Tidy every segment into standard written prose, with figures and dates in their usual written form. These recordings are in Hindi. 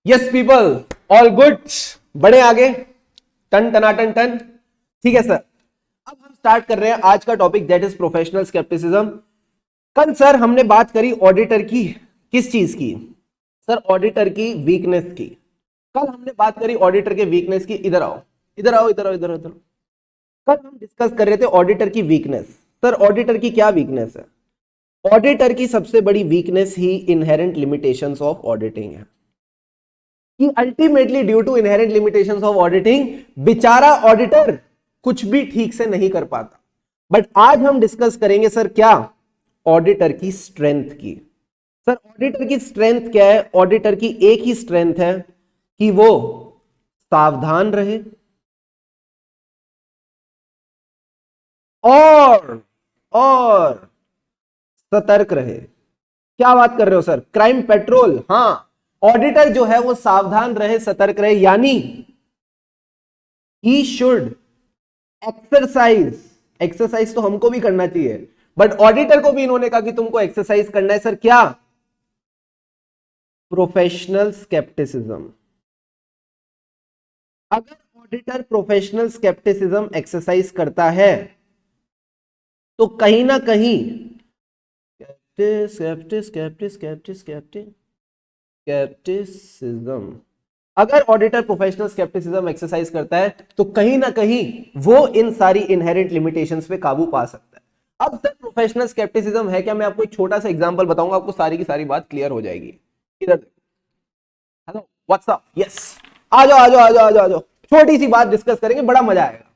यस पीपल, ऑल गुड, बड़े आगे, टन टनाटन टन। ठीक है सर, अब हम स्टार्ट कर रहे हैं आज का topic, that is professional scepticism. कल सर हमने बात करी ऑडिटर की, किस चीज की सर? ऑडिटर की वीकनेस की। कल हमने बात करी ऑडिटर के वीकनेस की। इधर आओ, इधर आओ, इधर आओ, इधर आओ, इधर आओ। कल हम डिस्कस कर रहे थे ऑडिटर की वीकनेस। सर ऑडिटर की क्या वीकनेस है? ऑडिटर की सबसे बड़ी वीकनेस ही इनहेरेंट लिमिटेशंस ऑफ ऑडिटिंग है कि ultimately due to inherent limitations of auditing बेचारा ऑडिटर कुछ भी ठीक से नहीं कर पाता। बट आज हम डिस्कस करेंगे सर क्या? ऑडिटर की स्ट्रेंथ की। सर ऑडिटर की स्ट्रेंथ क्या है? ऑडिटर की एक ही स्ट्रेंथ है कि वो सावधान रहे और सतर्क रहे। क्या बात कर रहे हो सर? क्राइम पेट्रोल, हाँ, ऑडिटर जो है वो सावधान रहे, सतर्क रहे, यानी ही शुड एक्सरसाइज तो हमको भी करना चाहिए, बट ऑडिटर को भी इन्होंने कहा कि तुमको एक्सरसाइज करना है। सर क्या? Professional scepticism. अगर ऑडिटर प्रोफेशनल स्केप्टिसिज्म एक्सरसाइज करता है तो कहीं ना कहीं स्केप्टिसिज्म, अगर ऑडिटर प्रोफेशनल स्केप्टिसिज्म एक्सरसाइज करता है तो कहीं ना कहीं वो इन सारी इनहेरेंट लिमिटेशंस पे काबू पा सकता है। अब सर प्रोफेशनल स्केप्टिसिज्म है क्या? मैं आपको एक छोटा सा एग्जांपल बताऊंगा, आपको सारी की सारी बात क्लियर हो जाएगी। इधर हेलो, व्हाट्सअप, यस, आ जाओ आ जाओ आ जाओ आ जाओ आ जाओ, छोटी सी बात डिस्कस करेंगे, बड़ा मजा आएगा।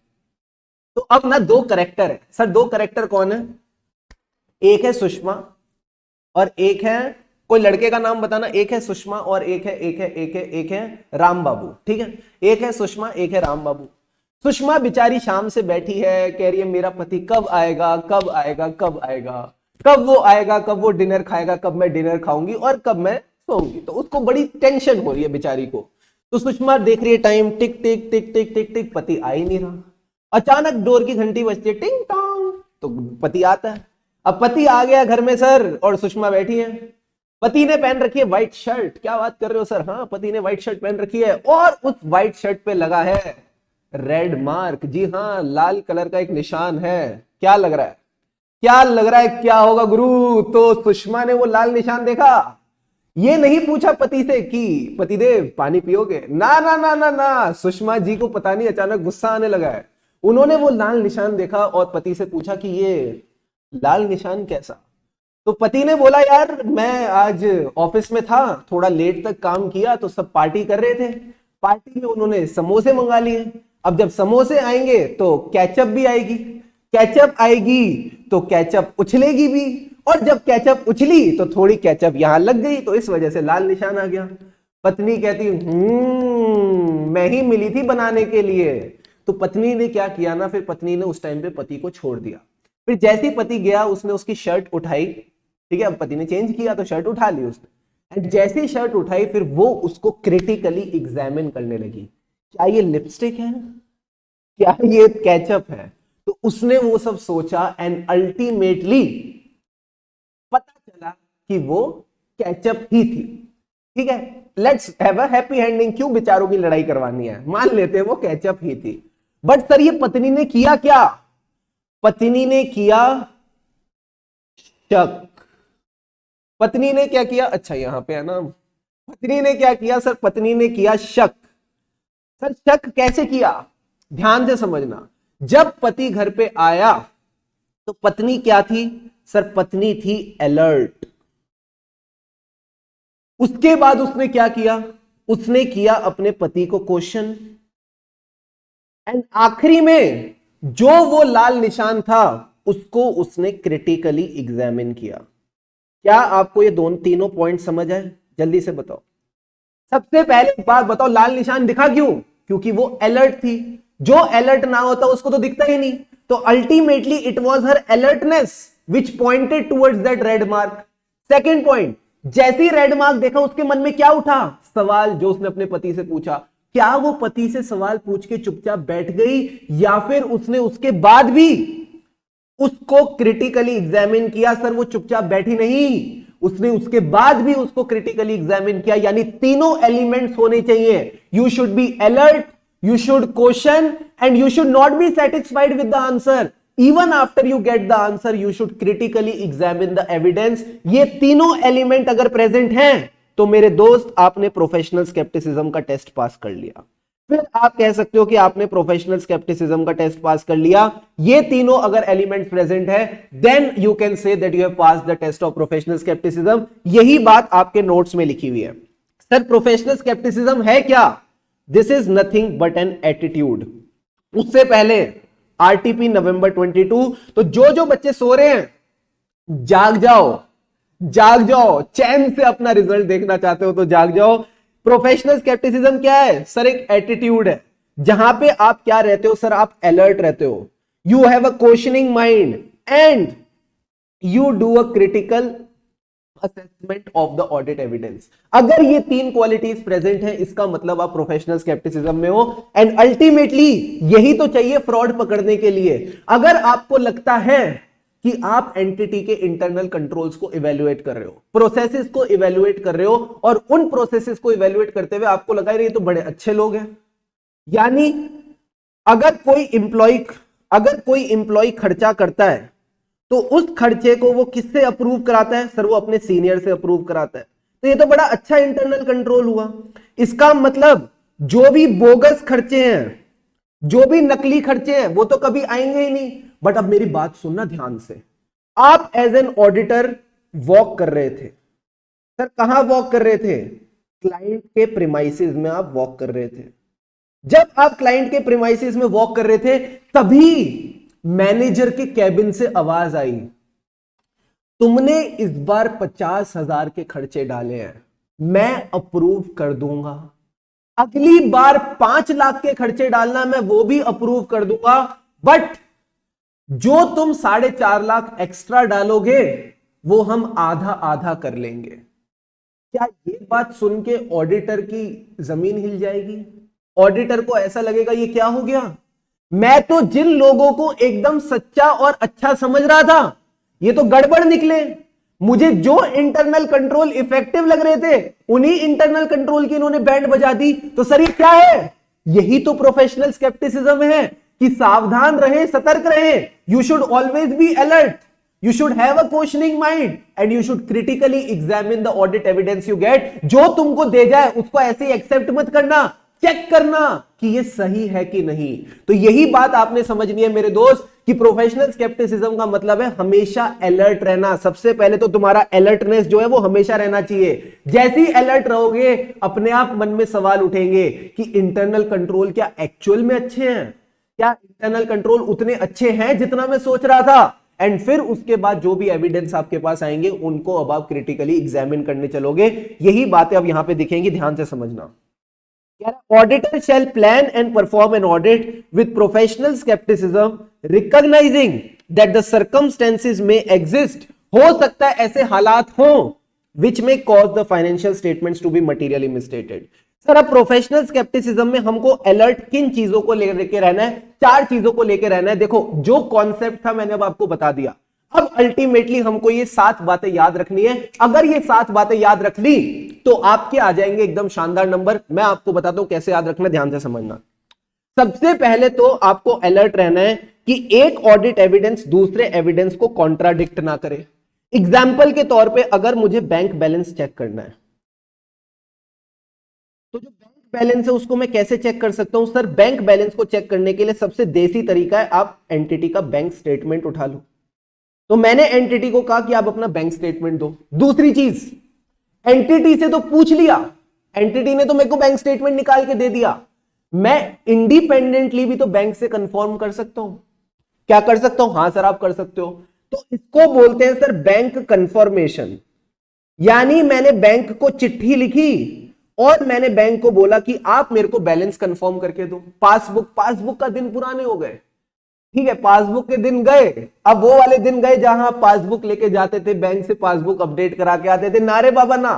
तो अब ना दो करेक्टर है सर। दो करेक्टर कौन है? एक है सुषमा और एक है, कोई लड़के का नाम बताना। एक है सुषमा और एक है राम बाबू। ठीक है, एक है सुषमा, एक है राम बाबू। सुषमा बेचारी शाम से बैठी है, कह रही है मेरा पति कब आएगा, कब आएगा, कब आएगा, कब वो आएगा, कब वो डिनर खाएगा, कब मैं डिनर खाऊंगी और कब मैं सोऊंगी। तो उसको बड़ी टेंशन हो रही है बेचारी को। तो सुषमा देख रही है टाइम, टिक टिक टिक टिक टिक टिक, पति आ ही नहीं रहा। अचानक डोर की घंटी बजती है, टिंग टोंग, तो पति आता है। अब पति आ गया घर में सर और सुषमा बैठी है। पति ने पहन रखी है व्हाइट शर्ट। क्या बात कर रहे हो सर? हाँ, पति ने व्हाइट शर्ट पहन रखी है और उस व्हाइट शर्ट पे लगा है रेड मार्क। जी हाँ, लाल कलर का एक निशान है। क्या लग रहा है? क्या लग रहा है क्या होगा गुरु? तो सुषमा ने वो लाल निशान देखा, ये नहीं पूछा पति से कि पतिदेव पानी पियोगे, ना ना ना ना ना। सुषमा जी को पता नहीं अचानक गुस्सा आने लगा है। उन्होंने वो लाल निशान देखा और पति से पूछा कि ये लाल निशान कैसा? तो पति ने बोला यार मैं आज ऑफिस में था, थोड़ा लेट तक काम किया, तो सब पार्टी कर रहे थे, पार्टी में उन्होंने समोसे मंगा लिए। अब जब समोसे आएंगे तो केचप भी आएगी, केचप आएगी तो केचप उछलेगी भी, और जब केचप उछली तो थोड़ी केचप यहां लग गई, तो इस वजह से लाल निशान आ गया। पत्नी कहती मैं ही मिली थी बनाने के लिए। तो पत्नी ने क्या किया ना, फिर पत्नी ने उस टाइम पे पति को छोड़ दिया। फिर जैसे ही पति गया उसने उसकी शर्ट उठाई, ठीक है, अब पति ने चेंज किया तो शर्ट उठा ली उसने, एंड जैसे ही शर्ट उठाई फिर वो उसको क्रिटिकली एग्जामिन करने लगी। क्या ये लिपस्टिक है? क्या ये केचप है? तो उसने वो सब सोचा एंड अल्टीमेटली पता चला कि वो केचप ही थी। ठीक है, let's have a happy ending. क्यों बेचारों की लड़ाई करवानी है? मान लेते हैं वो केचप ही थी। बट सर ये पत्नी ने किया क्या? पत्नी ने किया शक। पत्नी ने क्या किया? अच्छा यहां पे है ना, पत्नी ने क्या किया सर? पत्नी ने किया शक। सर शक कैसे किया? ध्यान से समझना। जब पति घर पे आया तो पत्नी क्या थी सर? पत्नी थी अलर्ट। उसके बाद उसने क्या किया? उसने किया अपने पति को क्वेश्चन, एंड आखिरी में जो वो लाल निशान था उसको उसने क्रिटिकली एग्जामिन किया। क्या आपको ये दोनों तीनों पॉइंट समझ आए? जल्दी से बताओ। सबसे पहले एक बात बताओ, लाल निशान दिखा क्यों? क्योंकि वो अलर्ट थी। जो अलर्ट ना होता उसको तो दिखता ही नहीं। तो ultimately it was her alertness which pointed towards that red mark. Second point, जैसे ही रेड मार्क देखा उसके मन में क्या उठा? सवाल, जो उसने अपने पति से पूछा। क्या वो पति से सवाल पूछ के चुपचाप बैठ गई, या फिर उसने उसके बाद भी उसको क्रिटिकली एग्जामिन किया? सर वो चुपचाप बैठी नहीं, उसने उसके बाद भी उसको क्रिटिकली एग्जामिन किया, यानी तीनों एलिमेंट्स होने चाहिए। You should be alert, you should question, and you should not be satisfied with the answer. Even after you get the answer, you should critically examine the evidence. ये तीनों एलिमेंट अगर प्रेजेंट हैं तो मेरे दोस्त आपने प्रोफेशनल स्केप्टिसिज्म का टेस्ट पास कर लिया। फिर आप कह सकते हो कि आपने प्रोफेशनल स्केप्टिसिज्म का टेस्ट पास कर लिया, ये तीनों अगर एलिमेंट प्रेजेंट है, then you can say that you have passed the test of professional scepticism. यही बात आपके नोट्स में लिखी हुई है। सर प्रोफेशनल स्केप्टिसिज्म है क्या? This is nothing but an attitude. उससे पहले आरटीपी नवंबर 22, तो जो बच्चे सो रहे हैं जाग जाओ, जाग जाओ, चैन से अपना रिजल्ट देखना चाहते हो तो जाग जाओ। प्रोफेशनल स्केप्टिसिज्म क्या है? सर एक एटीट्यूड है, जहां पे आप क्या रहते हो? सर आप अलर्ट रहते हो, you have a questioning mind and you do a critical assessment of the audit evidence. अगर ये तीन क्वालिटीज प्रेजेंट हैं, इसका मतलब आप प्रोफेशनल स्केप्टिसिज्म में हो। एंड अल्टीमेटली यही तो चाहिए फ्रॉड पकड़ने के लिए। अगर आपको लगता है कि आप एंटिटी के इंटरनल कंट्रोल्स को इवेल्युएट कर रहे हो, प्रोसेसेस को इवेल्युएट कर रहे हो, और उन प्रोसेसेस को इवेल्युएट करते हुए आपको लगा ये तो बड़े अच्छे लोग हैं, यानी अगर कोई इंप्लॉय खर्चा करता है तो उस खर्चे को वो किससे अप्रूव कराता है? सर वो अपने सीनियर से अप्रूव कराता है। तो ये तो बड़ा अच्छा इंटरनल कंट्रोल हुआ। इसका मतलब जो भी बोगस खर्चे हैं, जो भी नकली खर्चे हैं, वो तो कभी आएंगे ही नहीं। बट अब मेरी बात सुनना ध्यान से, आप एज एन ऑडिटर वॉक कर रहे थे। सर कहां वॉक कर रहे थे? क्लाइंट के प्रीमाइसेस में आप वॉक कर रहे थे। जब आप क्लाइंट के प्रीमाइसेस में वॉक कर रहे थे, तभी मैनेजर के कैबिन से आवाज आई, तुमने इस बार 50,000 के खर्चे डाले हैं, मैं अप्रूव कर दूंगा। अगली बार 5 लाख के खर्चे डालना, मैं वो भी अप्रूव कर दूंगा, बट जो तुम 4.5 लाख एक्स्ट्रा डालोगे वो हम आधा आधा कर लेंगे। क्या ये बात सुन के ऑडिटर की जमीन हिल जाएगी? ऑडिटर को ऐसा लगेगा ये क्या हो गया? मैं तो जिन लोगों को एकदम सच्चा और अच्छा समझ रहा था, ये तो गड़बड़ निकले। मुझे जो इंटरनल कंट्रोल इफेक्टिव लग रहे थे, उन्हीं इंटरनल कंट्रोल की इन्होंने बैंड बजा दी। तो सर ये क्या है? यही तो प्रोफेशनल स्केप्टिसिज्म है कि सावधान रहे, सतर्क रहे। You should always be alert, you should have a questioning mind and you should critically examine the audit evidence you get। जो तुमको दे जाए उसको ऐसे ही एक्सेप्ट मत करना, चेक करना कि ये सही है कि नहीं। तो यही बात आपने समझनी है मेरे दोस्त कि प्रोफेशनल स्केप्टिसिज्म का मतलब है हमेशा अलर्ट रहना। सबसे पहले तो तुम्हारा अलर्टनेस जो है वो हमेशा रहना चाहिए। जैसे ही अलर्ट रहोगे, अपने आप मन में सवाल उठेंगे कि इंटरनल कंट्रोल क्या एक्चुअल में अच्छे हैं? क्या इंटरनल कंट्रोल उतने अच्छे हैं जितना मैं सोच रहा था? एंड फिर उसके बाद जो भी एविडेंस आपके पास आएंगे उनको अब आप क्रिटिकली एग्जामिन करने चलोगे। यही बातें अब यहां पे दिखेंगी, ध्यान से समझना। Auditor shall plan and perform an audit with professional scepticism recognising that the circumstances may exist. हो सकता है ऐसे हालात हो which may cause the financial statements to be materially misstated. Sir अब प्रोफेशनल स्केप्टिसिज्म में हमको अलर्ट किन चीजों को लेकर रहना है? 4 चीजों को लेकर रहना है। देखो जो कॉन्सेप्ट था मैंने अब आपको बता दिया। अब अल्टीमेटली हमको ये 7 बातें याद रखनी है। अगर ये 7 बातें याद रख ली तो आपके आ जाएंगे एकदम शानदार नंबर। मैं आपको बताता हूं कैसे याद रखना, ध्यान से समझना। सबसे पहले तो आपको अलर्ट रहना है कि एक ऑडिट एविडेंस दूसरे एविडेंस को कॉन्ट्राडिक्ट ना करे। एग्जाम्पल के तौर पर अगर मुझे बैंक बैलेंस चेक करना है, तो जो बैंक बैलेंस है उसको मैं कैसे चेक कर सकता हूं? सर बैंक बैलेंस को चेक करने के लिए सबसे देसी तरीका है आप एंटिटी का बैंक स्टेटमेंट उठा लो। तो मैंने एंटिटी को कहा कि आप अपना बैंक स्टेटमेंट दो। दूसरी चीज, एंटिटी से तो पूछ लिया, एंटिटी ने तो मेरे को बैंक स्टेटमेंट निकाल के दे दिया। मैं इंडिपेंडेंटली भी तो बैंक से कंफर्म कर सकता हूं। क्या कर सकता हूं? हां सर आप कर सकते हो। तो इसको बोलते हैं सर बैंक कंफर्मेशन। यानी मैंने बैंक को चिट्ठी लिखी और मैंने बैंक को बोला कि आप मेरे को बैलेंस कंफर्म करके दो। पासबुक का दिन पुराने हो गए, ठीक है, पासबुक के दिन गए। अब वो वाले दिन गए जहां पासबुक लेके जाते थे बैंक से, पासबुक अपडेट करा के आते थे। नारे बाबा ना,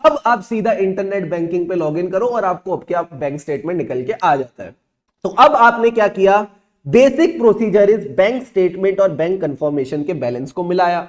अब आप सीधा इंटरनेट बैंकिंग पे लॉगिन करो और आपको अब क्या बैंक स्टेटमेंट निकल के आ जाता है। तो अब आपने क्या किया? Basic procedure is bank statement और बैंक कंफर्मेशन के बैलेंस को मिलाया।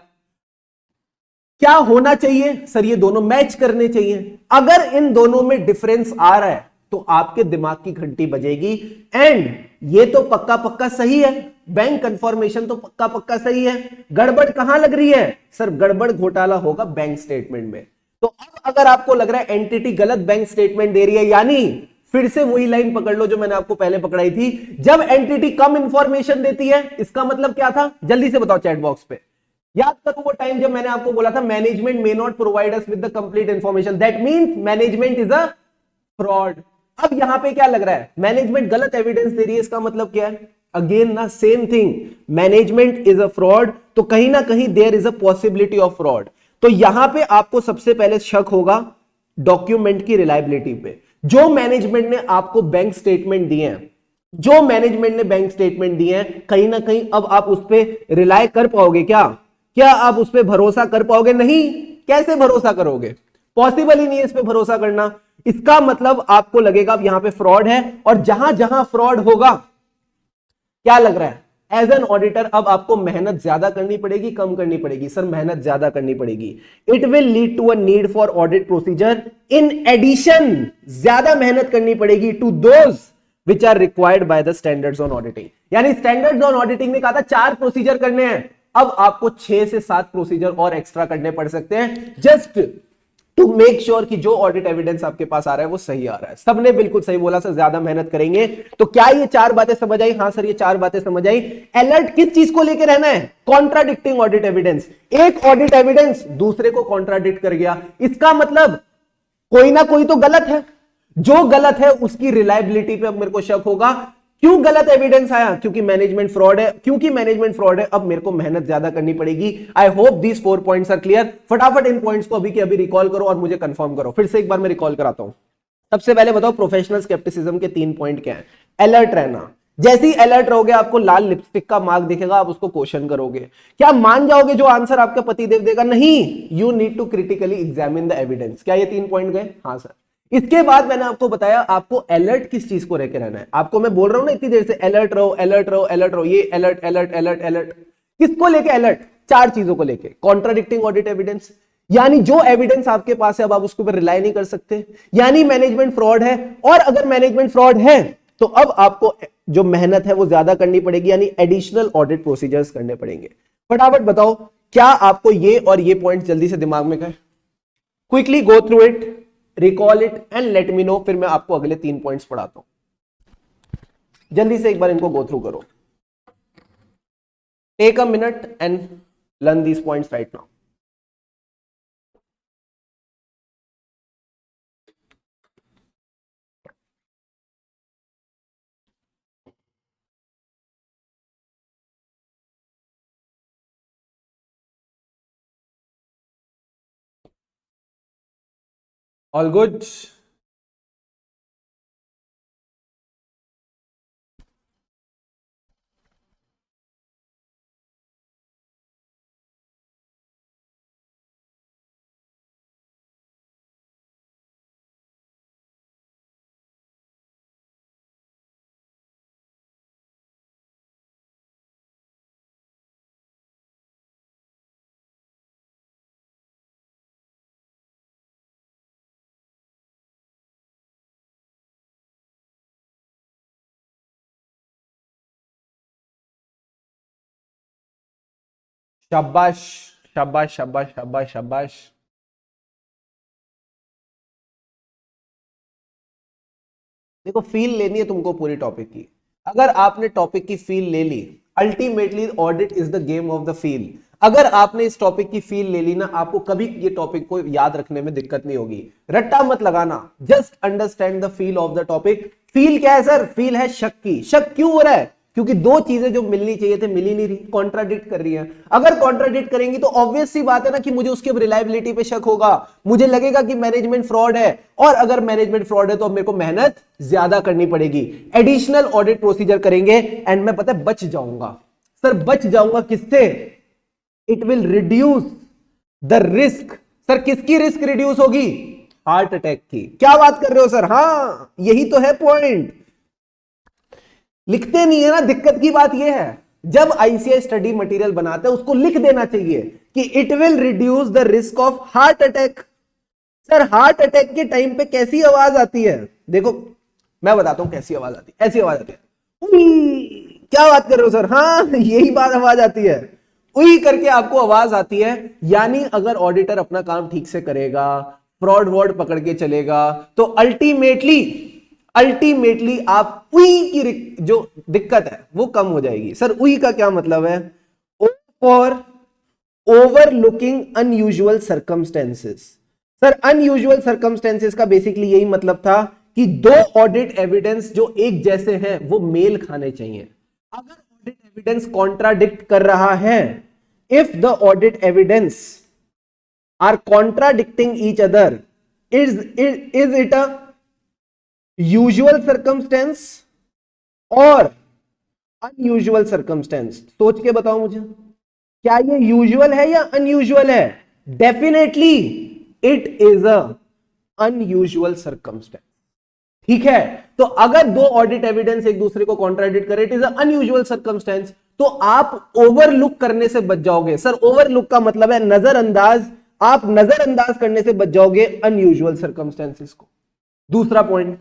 क्या होना चाहिए सर, ये दोनों मैच करने चाहिए। अगर इन दोनों में डिफरेंस आ रहा है तो आपके दिमाग की घंटी बजेगी, एंड ये तो पक्का पक्का सही है, बैंक कंफर्मेशन तो पक्का पक्का सही है, गड़बड़ कहां लग रही है सर, गड़बड़ घोटाला होगा बैंक स्टेटमेंट में। तो अब अगर आपको लग रहा है एंटिटी गलत बैंक स्टेटमेंट दे रही है, यानी फिर से वही लाइन पकड़ लो जो मैंने आपको पहले पकड़ाई थी, जब एंटिटी कम इंफॉर्मेशन देती है इसका मतलब क्या था, जल्दी से बताओ चैट बॉक्स पे। याद करो वो टाइम जब मैंने आपको बोला था management may not provide us with the complete information, that means management is a fraud. अब यहां पे क्या लग रहा है, मैनेजमेंट गलत एविडेंस दे रही है, इसका मतलब क्या है, अगेन ना same thing, management is a fraud, तो कहीं ना कहीं there is a possibility of fraud. तो यहां पे आपको सबसे पहले शक होगा डॉक्यूमेंट की रिलायबिलिटी पे। जो मैनेजमेंट ने आपको बैंक स्टेटमेंट दिए हैं, जो मैनेजमेंट ने बैंक स्टेटमेंट दिए हैं, कहीं ना कहीं अब आप उस पर रिलाय कर पाओगे क्या, क्या आप उस पर भरोसा कर पाओगे, नहीं, कैसे भरोसा करोगे, पॉसिबल ही नहीं है इस पे भरोसा करना। इसका मतलब आपको लगेगा अब यहां पे फ्रॉड है, और जहां जहां फ्रॉड होगा, क्या लग रहा है एज एन ऑडिटर अब आपको मेहनत ज्यादा करनी पड़ेगी, कम करनी पड़ेगी सर, मेहनत ज्यादा करनी पड़ेगी। It will lead to a need for audit procedure in addition, ज्यादा मेहनत करनी पड़ेगी to those which are required by the standards on auditing. यानी स्टैंडर्ड्स ऑन ऑडिटिंग ने कहा था 4 प्रोसीजर करने हैं, अब आपको 6 से 7 प्रोसीजर और एक्स्ट्रा करने पड़ सकते हैं, जस्ट टू मेक श्योर कि जो ऑडिट एविडेंस आपके पास आ रहा है वो सही आ रहा है। सबने बिल्कुल सही बोला सर, ज्यादा मेहनत करेंगे। तो क्या ये 4 बातें समझ आई, हाँ सर ये 4 बातें समझ आई। अलर्ट किस चीज को लेकर रहना है, कॉन्ट्राडिक्टिंग ऑडिट एविडेंस। एक ऑडिट एविडेंस दूसरे को कॉन्ट्राडिक्ट कर गया, इसका मतलब कोई ना कोई तो गलत है, जो गलत है उसकी रिलायबिलिटी पे अब मेरे को शक होगा। क्यों गलत एविडेंस आया, क्योंकि मैनेजमेंट फ्रॉड है, क्योंकि मैनेजमेंट फ्रॉड है अब मेरे को मेहनत ज्यादा करनी पड़ेगी। I hope these 4 points are clear. फटाफट इन पॉइंट्स को अभी के अभी रिकॉल करो और मुझे कंफर्म करो। फिर से एक बार मैं रिकॉल कराता हूं। सबसे पहले बताओ प्रोफेशनल स्केप्टिसिज्म के 3 पॉइंट क्या है। अलर्ट रहना, जैसे ही अलर्ट रहोगे आपको लाल लिपस्टिक का मार्क दिखेगा, आप उसको क्वेश्चन करोगे। क्या मान जाओगे जो आंसर आपका पतिदेव देगा, नहीं, you need to critically examine the evidence. क्या ये 3 पॉइंट गए, हाँ सर। इसके बाद मैंने आपको बताया आपको अलर्ट किस चीज को लेकर रहना है। आपको मैं बोल रहा हूं ना इतनी देर से, अलर्ट रहो अलर्ट रहो अलर्ट रहो, ये अलर्ट अलर्ट अलर्ट अलर्ट, किसको लेके अलर्ट, 4 चीजों को लेके। कॉन्ट्राडिक्टिंग ऑडिट एविडेंस, यानी जो एविडेंस आपके पास है अब आप उसके ऊपर रिलाई नहीं कर सकते, यानी मैनेजमेंट फ्रॉड है। और अगर मैनेजमेंट फ्रॉड है तो अब आपको जो मेहनत है वो ज्यादा करनी पड़ेगी, यानी एडिशनल ऑडिट प्रोसीजर्स करने पड़ेंगे। फटाफट बताओ क्या आपको ये और ये पॉइंट जल्दी से दिमाग में गए, quickly go through it, recall it and let me know, फिर मैं आपको अगले 3 पॉइंट्स पढ़ाता हूं। जल्दी से एक बार इनको गो थ्रू करो, take a minute and learn these points right now. All good, शाबाश शाबाश शाबाश शाबाश शाबाश। देखो फील लेनी है तुमको पूरी टॉपिक की, अगर आपने टॉपिक की फील ले ली, ultimately audit is the game of the feel. अगर आपने इस टॉपिक की फील ले ली ना, आपको कभी ये टॉपिक को याद रखने में दिक्कत नहीं होगी। रट्टा मत लगाना, just understand the feel of the topic. Feel क्या है सर, फील है शक की। शक क्यों हो रहा है, क्योंकि 2 चीजें जो मिलनी चाहिए थे मिल ही नहीं रही, कॉन्ट्राडिक्ट कर रही है। अगर कॉन्ट्राडिक्ट करेंगी तो ऑब्वियस सी बात है ना कि मुझे उसके रिलायबिलिटी पे शक होगा, मुझे लगेगा कि मैनेजमेंट फ्रॉड है, और अगर मैनेजमेंट फ्रॉड है तो अब मेरे को मेहनत ज्यादा करनी पड़ेगी, एडिशनल ऑडिट प्रोसीजर करेंगे, एंड मैं पता है बच जाऊंगा। सर बच जाऊंगा किससे, it will reduce the risk. Sir किसकी रिस्क रिड्यूस होगी, हार्ट अटैक की। क्या बात कर रहे हो सर, हाँ यही तो है पॉइंट, लिखते नहीं है ना, दिक्कत की बात यह है। जब आईसीआई स्टडी मटेरियल बनाते हैं उसको लिख देना चाहिए कि it will reduce the risk of heart attack. Sir heart attack के टाइम पे कैसी आवाज आती है? देखो मैं बताता हूं कैसी आवाज आती है। ऐसी आवाज आती है, उई। क्या बात कर रहे हो सर? हाँ यही बात आवाज आती है, उई करके आपको आवाज आती है। यानी अगर ऑडिटर अपना काम ठीक से करेगा, फ्रॉड वॉर्ड पकड़ के चलेगा, तो अल्टीमेटली आप उई की जो दिक्कत है वो कम हो जाएगी। सर उई का क्या मतलब है? For overlooking unusual circumstances. Sir unusual circumstances का बेसिकली यही मतलब था कि दो ऑडिट एविडेंस जो एक जैसे हैं वो मेल खाने चाहिए। अगर ऑडिट एविडेंस कॉन्ट्राडिक्ट कर रहा है, if the audit evidence are contradicting each other, is it a usual circumstance और अनयूजुअल सर्कमस्टेंस? सोच के बताओ मुझे, क्या ये यूजुअल है या अनयूजुअल है? Definitely it is a unusual circumstance. ठीक है, तो अगर दो ऑडिट एविडेंस एक दूसरे को कॉन्ट्राडिक्ट करे, it is a unusual circumstance, तो आप ओवरलुक करने से बच जाओगे। सर ओवरलुक का मतलब है नजरअंदाज, आप नजरअंदाज करने से बच जाओगे अनयूजुअल सर्कमस्टेंसेस को। दूसरा पॉइंट,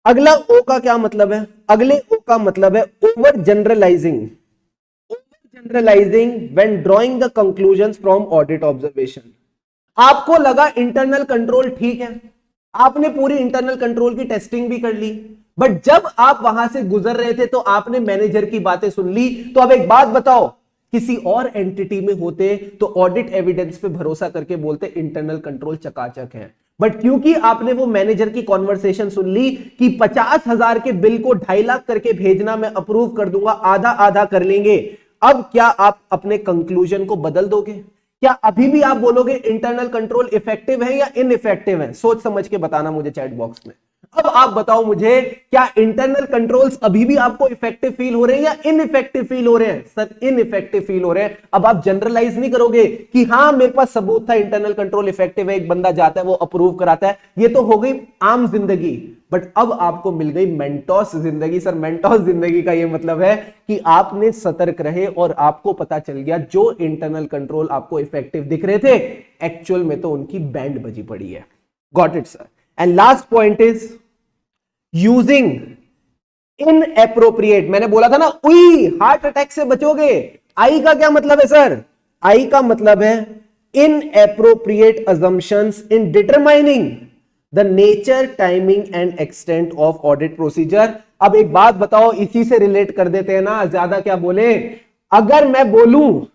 अगला ओ का क्या मतलब है? अगले ओ का मतलब है over generalising. Over generalising when drawing the conclusions from audit observation. आपको लगा इंटरनल कंट्रोल ठीक है, आपने पूरी इंटरनल कंट्रोल की टेस्टिंग भी कर ली, बट जब आप वहां से गुजर रहे थे तो आपने मैनेजर की बातें सुन ली। तो अब एक बात बताओ, किसी और एंटिटी में होते तो ऑडिट एविडेंस पे भरोसा करके बोलते इंटरनल कंट्रोल चकाचक है, बट क्योंकि आपने वो मैनेजर की कॉन्वर्सेशन सुन ली कि 50,000 के बिल को 2.5 लाख करके भेजना, मैं अप्रूव कर दूंगा, आधा आधा कर लेंगे। अब क्या आप अपने कंक्लूजन को बदल दोगे? क्या अभी भी आप बोलोगे इंटरनल कंट्रोल इफेक्टिव है या इनइफेक्टिव है? सोच समझ के बताना मुझे चैट बॉक्स में। अब आप बताओ मुझे, क्या इंटरनल कंट्रोल्स अभी भी आपको इफेक्टिव फील हो रहे हैं या इनइफेक्टिव फील हो रहे हैं? सर इनइफेक्टिव फील हो रहे हैं। अब आप जनरलाइज नहीं करोगे कि हां मेरे पास सबूत था इंटरनल कंट्रोल इफेक्टिव है, एक बंदा जाता है वो अप्रूव कराता है, ये तो हो गई आम जिंदगी। बट अब आपको मिल गई मेंटोस जिंदगी। सर मेंटोस जिंदगी का ये मतलब है कि आपने सतर्क रहे और आपको पता चल गया जो इंटरनल कंट्रोल आपको इफेक्टिव दिख रहे थे, एक्चुअल में तो उनकी बैंड बजी पड़ी है। Got it sir. And last point is using inappropriate. मैंने बोला था ना उई, हार्ट अटैक से बचोगे। आई का क्या मतलब है सर? आई का मतलब है inappropriate assumptions in determining the nature, timing and extent of audit procedure. अब एक बात बताओ, इसी से रिलेट कर देते हैं ना, ज्यादा क्या बोले। अगर मैं बोलूं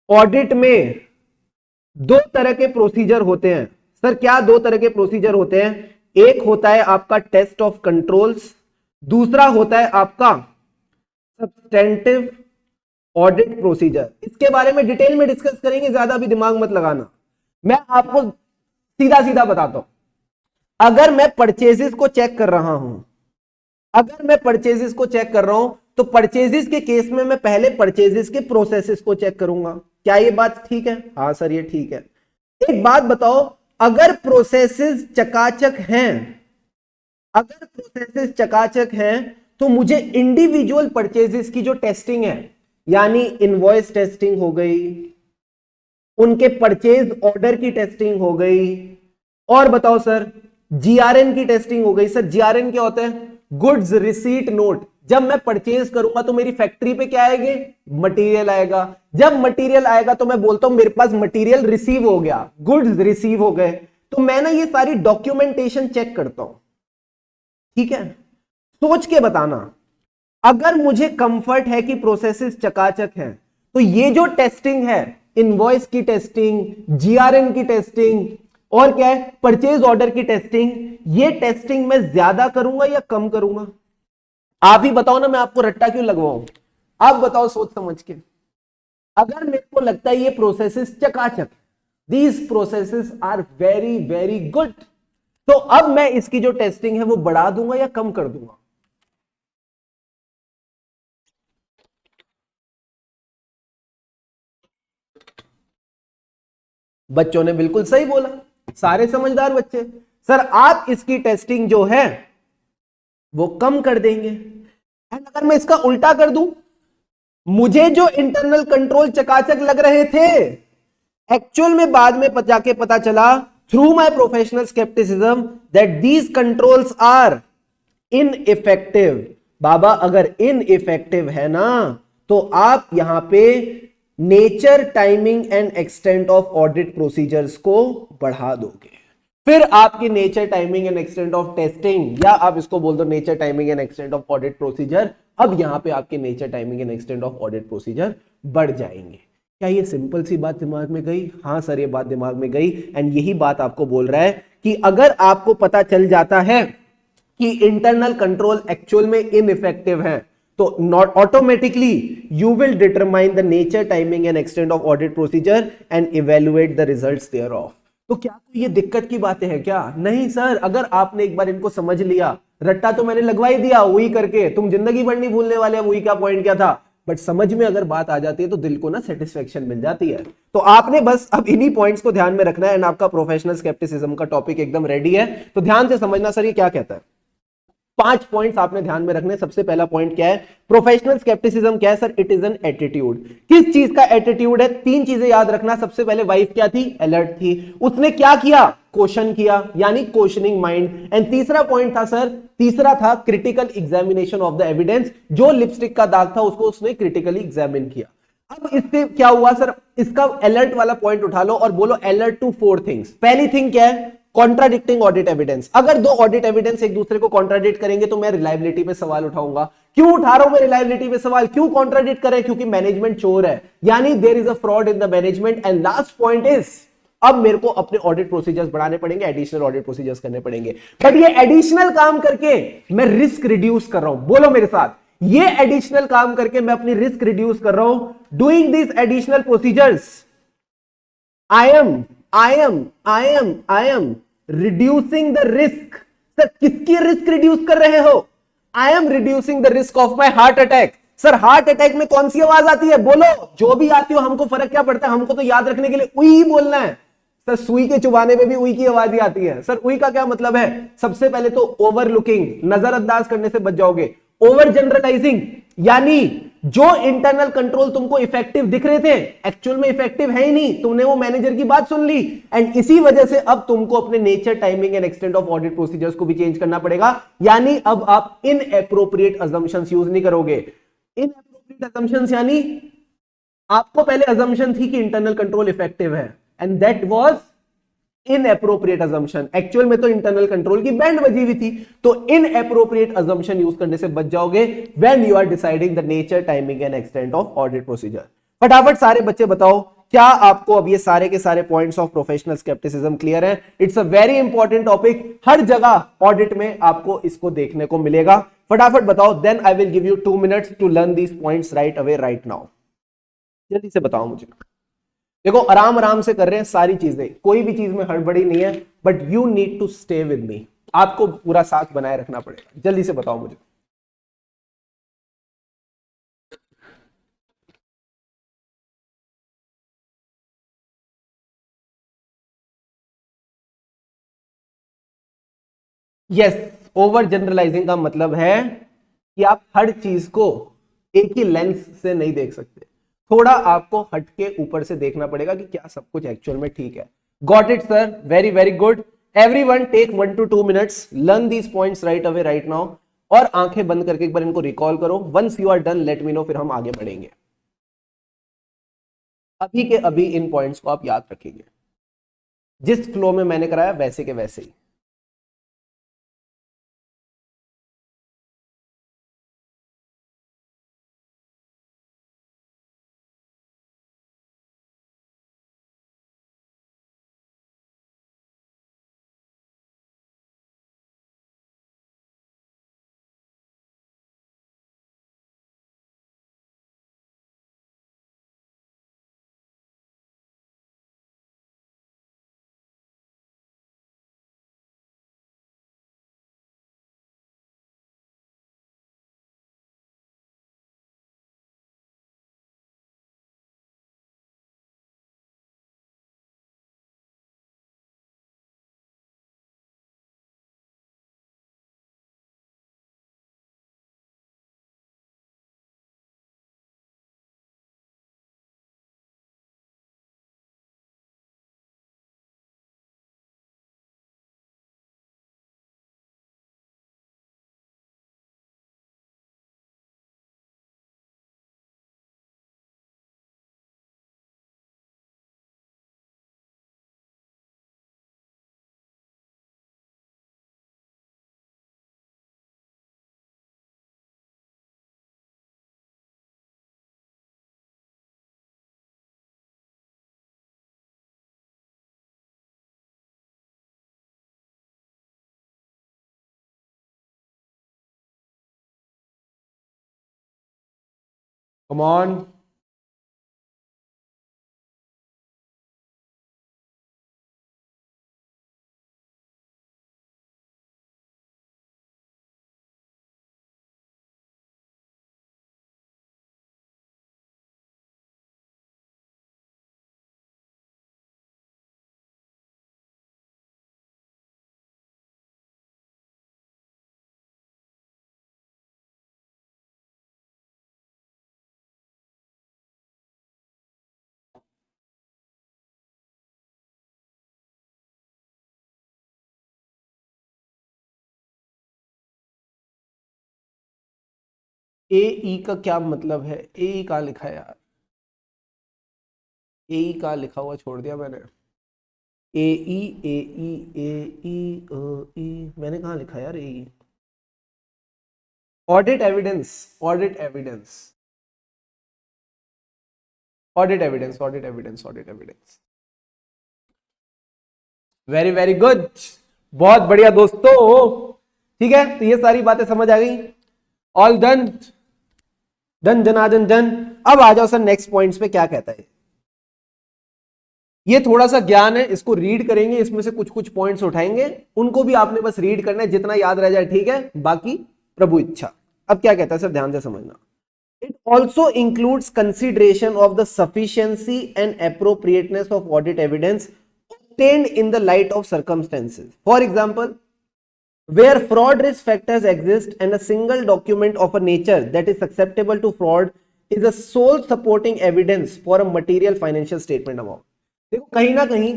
ऑडिट में दो तरह के प्रोसीजर होते हैं, सर क्या दो तरह के प्रोसीजर होते हैं? एक होता है आपका टेस्ट ऑफ कंट्रोल्स, दूसरा होता है आपका सब्सटेंटिव ऑडिट प्रोसीजर। इसके बारे में डिटेल में डिस्कस करेंगे, ज्यादा भी दिमाग मत लगाना। मैं आपको सीधा सीधा बताता हूं, अगर मैं परचेजेस को चेक कर रहा हूं, अगर मैं परचेजेस को चेक कर रहा हूं, तो परचेजेस के केस में मैं पहले परचेजेस के प्रोसेसेस को चेक करूंगा। क्या ये बात ठीक है? हाँ सर ये ठीक है। एक बात बताओ, अगर प्रोसेसेस चकाचक हैं, अगर प्रोसेसेस चकाचक हैं, तो मुझे इंडिविजुअल परचेजेस की जो टेस्टिंग है, यानी इनवॉइस टेस्टिंग हो गई, उनके परचेज ऑर्डर की टेस्टिंग हो गई, और बताओ सर जीआरएन की टेस्टिंग हो गई। सर जीआरएन क्या होता है? Goods receipt note. जब मैं परचेज करूंगा तो मेरी फैक्ट्री पे क्या आएगी? मटेरियल आएगा। जब मटेरियल आएगा तो मैं बोलता हूं मेरे पास मटेरियल रिसीव हो गया, गुड्स रिसीव हो गए। तो मैं ना ये सारी डॉक्यूमेंटेशन चेक करता हूं। ठीक है, सोच के बताना। अगर मुझे कंफर्ट है कि प्रोसेसेस चकाचक हैं, तो ये जो टेस्टिंग है, इनवॉइस की टेस्टिंग, जीआरएन की टेस्टिंग, और क्या है, परचेज ऑर्डर की टेस्टिंग, ये टेस्टिंग मैं ज्यादा करूंगा या कम करूंगा? आप ही बताओ ना, मैं आपको रट्टा क्यों लगवाऊं? आप बताओ सोच समझ के। अगर मेरे को लगता है ये प्रोसेसेस चकाचक, these processes are very very good, तो अब मैं इसकी जो टेस्टिंग है वो बढ़ा दूंगा या कम कर दूंगा? बच्चों ने बिल्कुल सही बोला, सारे समझदार बच्चे। सर आप इसकी टेस्टिंग जो है वो कम कर देंगे। एंड अगर मैं इसका उल्टा कर दूं, मुझे जो इंटरनल कंट्रोल चकाचक लग रहे थे, एक्चुअल में बाद में जाके पता चला through my professional scepticism that these controls are ineffective. बाबा अगर इनइफेक्टिव है ना, तो आप यहां पे nature, timing and extent of audit procedures को बढ़ा दोगे। फिर आपकी nature, timing and extent of testing, या आप इसको बोल दो nature, timing and extent of audit procedure, अब यहां पे आपके nature, timing and extent of audit procedure बढ़ जाएंगे। क्या ये सिंपल सी बात दिमाग में गई? हाँ सर, ये बात दिमाग में गई। एंड यही बात आपको बोल रहा है कि अगर आपको पता चल जाता है कि इंटरनल कंट्रोल एक्चुअल में इनइफेक्टिव है, तो not automatically you will determine the nature, timing and extent of audit procedure and evaluate the results thereof. तो क्या ये दिक्कत की बातें हैं क्या? नहीं सर, अगर आपने एक बार इनको समझ लिया, रट्टा तो मैंने लगवा ही दिया वही करके, तुम जिंदगी भर नहीं भूलने वाले वही क्या पॉइंट क्या था, बट समझ में अगर बात आ जाती है तो दिल को ना सेटिस्फेक्शन मिल जाती है। तो आपने बस अब इन्हीं पॉइंट्स को ध्यान में रखना है एंड आपका प्रोफेशनल स्केप्टिसिज्म का टॉपिक एकदम रेडी है। तो ध्यान से समझना सर ये क्या कहता है। 5 पॉइंट्स आपने ध्यान में रखने। सबसे पहला पॉइंट क्या है? प्रोफेशनल स्केप्टिसिज्म क्या है sir? It is an attitude. किस चीज का एटीट्यूड है? 3 चीजें याद रखना। सबसे पहले वाइफ क्या थी? अलर्ट थी। उसने क्या किया? क्वेश्चन किया, यानी क्वेश्चनिंग माइंड। एंड तीसरा पॉइंट था सर, तीसरा था critical examination of the evidence. जो लिपस्टिक का दाग था उसको उसने क्रिटिकली एग्जामिन किया। अब इससे क्या हुआ सर? इसका अलर्ट वाला पॉइंट उठा लो और बोलो अलर्ट टू 4 थिंग्स। पहली थिंग क्या है? Contradicting audit evidence. अगर 2 ऑडिट एविडेंस एक दूसरे को कॉन्ट्राडिक्ट करेंगे तो मैं रिलायबिलिटी पे सवाल उठाऊंगा। क्यों उठा रहा हूं मैं रिलायबिलिटी पे सवाल? क्यों कॉन्ट्राडिक्ट करें? क्योंकि मैनेजमेंट चोर है, यानी there is a fraud in the management. And last point is, अब मेरे को अपने ऑडिट प्रोसीजर्स बढ़ाने पड़ेंगे, एडिशनल ऑडिट प्रोसीजर्स करने पड़ेंगे। बट ये एडिशनल काम करके मैं रिस्क रिड्यूस कर रहा हूं। बोलो मेरे साथ, ये एडिशनल काम करके मैं अपनी रिस्क रिड्यूस कर रहा हूं। Doing this additional procedures I am reducing the risk. Sir किसकी रिस्क रिड्यूस कर रहे हो? I am reducing the risk of my heart attack. Sir heart attack में कौन सी आवाज आती है? बोलो, जो भी आती हो, हमको फर्क क्या पड़ता है? हमको तो याद रखने के लिए उई ही बोलना है। सर सुई के चुबाने में भी उई की आवाज ही आती है। सर उई का क्या मतलब है? सबसे पहले तो ओवरलुकिंग, नजरअंदाज करने से बच जाओगे। ओवर जनरलाइजिंग, यानी जो इंटरनल कंट्रोल तुमको इफेक्टिव दिख रहे थे, एक्चुअल में इफेक्टिव है ही नहीं, तुमने वो मैनेजर की बात सुन ली। एंड इसी वजह से अब तुमको अपने nature, timing and extent of audit procedures को भी चेंज करना पड़ेगा। यानी अब आप इनएप्रोप्रिएट अजम्पशंस यूज नहीं करोगे। इनएप्रोप्रिएट अजम्पशंस यानी आपको पहले अजम्पशन थी कि इंटरनल कंट्रोल इफेक्टिव है, and that was inappropriate assumption. Actual में तो इंटरनल कंट्रोल की बैंड बजी हुई थी। तो इनएप्रोप्रिएट अजम्पशन यूज करने से बच जाओगे when you are deciding the nature, timing and extent of audit procedure. फटाफट सारे बच्चे बताओ, क्या आपको अब ये सारे के सारे points of professional scepticism clear है? It's a very important topic, हर जगह ऑडिट में आपको इसको देखने को मिलेगा। फटाफट बताओ, then I will give you 2 minutes to learn these points right away, right now. जल्दी से बताओ मुझे। देखो आराम आराम से कर रहे हैं सारी चीजें, कोई भी चीज में हड़बड़ी नहीं है, but you need to stay with me. आपको पूरा साथ बनाए रखना पड़ेगा। जल्दी से बताओ मुझे। यस, ओवर जनरलाइजिंग का मतलब है कि आप हर चीज को एक ही लेंस से नहीं देख सकते। थोड़ा आपको हट के ऊपर से देखना पड़ेगा कि क्या सब कुछ एक्चुअल में ठीक है। Got it sir, very very good. Everyone take 1 to 2 minutes, learn these points right away, right now. और आंखें बंद करके एक बार इनको रिकॉल करो। Once you are done let me know, फिर हम आगे बढ़ेंगे। अभी के अभी इन पॉइंट्स को आप याद रखेंगे, जिस फ्लो में मैंने कराया वैसे के वैसे ही। Come on. ए ई का क्या मतलब है? ए ई कहाँ लिखा है यार? ए ई कहाँ लिखा हुआ छोड़ दिया मैंने? ए ई ए ई ए ई ई मैंने कहाँ लिखा यार A E? Audit evidence, audit evidence, audit evidence, audit evidence, audit evidence. Very very good, बहुत बढ़िया दोस्तों। ठीक है, तो ये सारी बातें समझ आ गई। All done, done Janardan done. अब आ जाओ सर नेक्स्ट पॉइंट्स पे क्या कहता है। ये थोड़ा सा ज्ञान है, इसको रीड करेंगे, इसमें से कुछ कुछ पॉइंट्स उठाएंगे, उनको भी आपने बस रीड करना है, जितना याद रह जाए ठीक है, बाकी प्रभु इच्छा। अब क्या कहता है सर, ध्यान से समझना। It also includes consideration of the sufficiency and appropriateness of audit evidence obtained in the light of circumstances. For example, where fraud risk factors exist and a single document of a nature that is susceptible to fraud is a sole supporting evidence for a material financial statement amount. देखो कहीं ना कहीं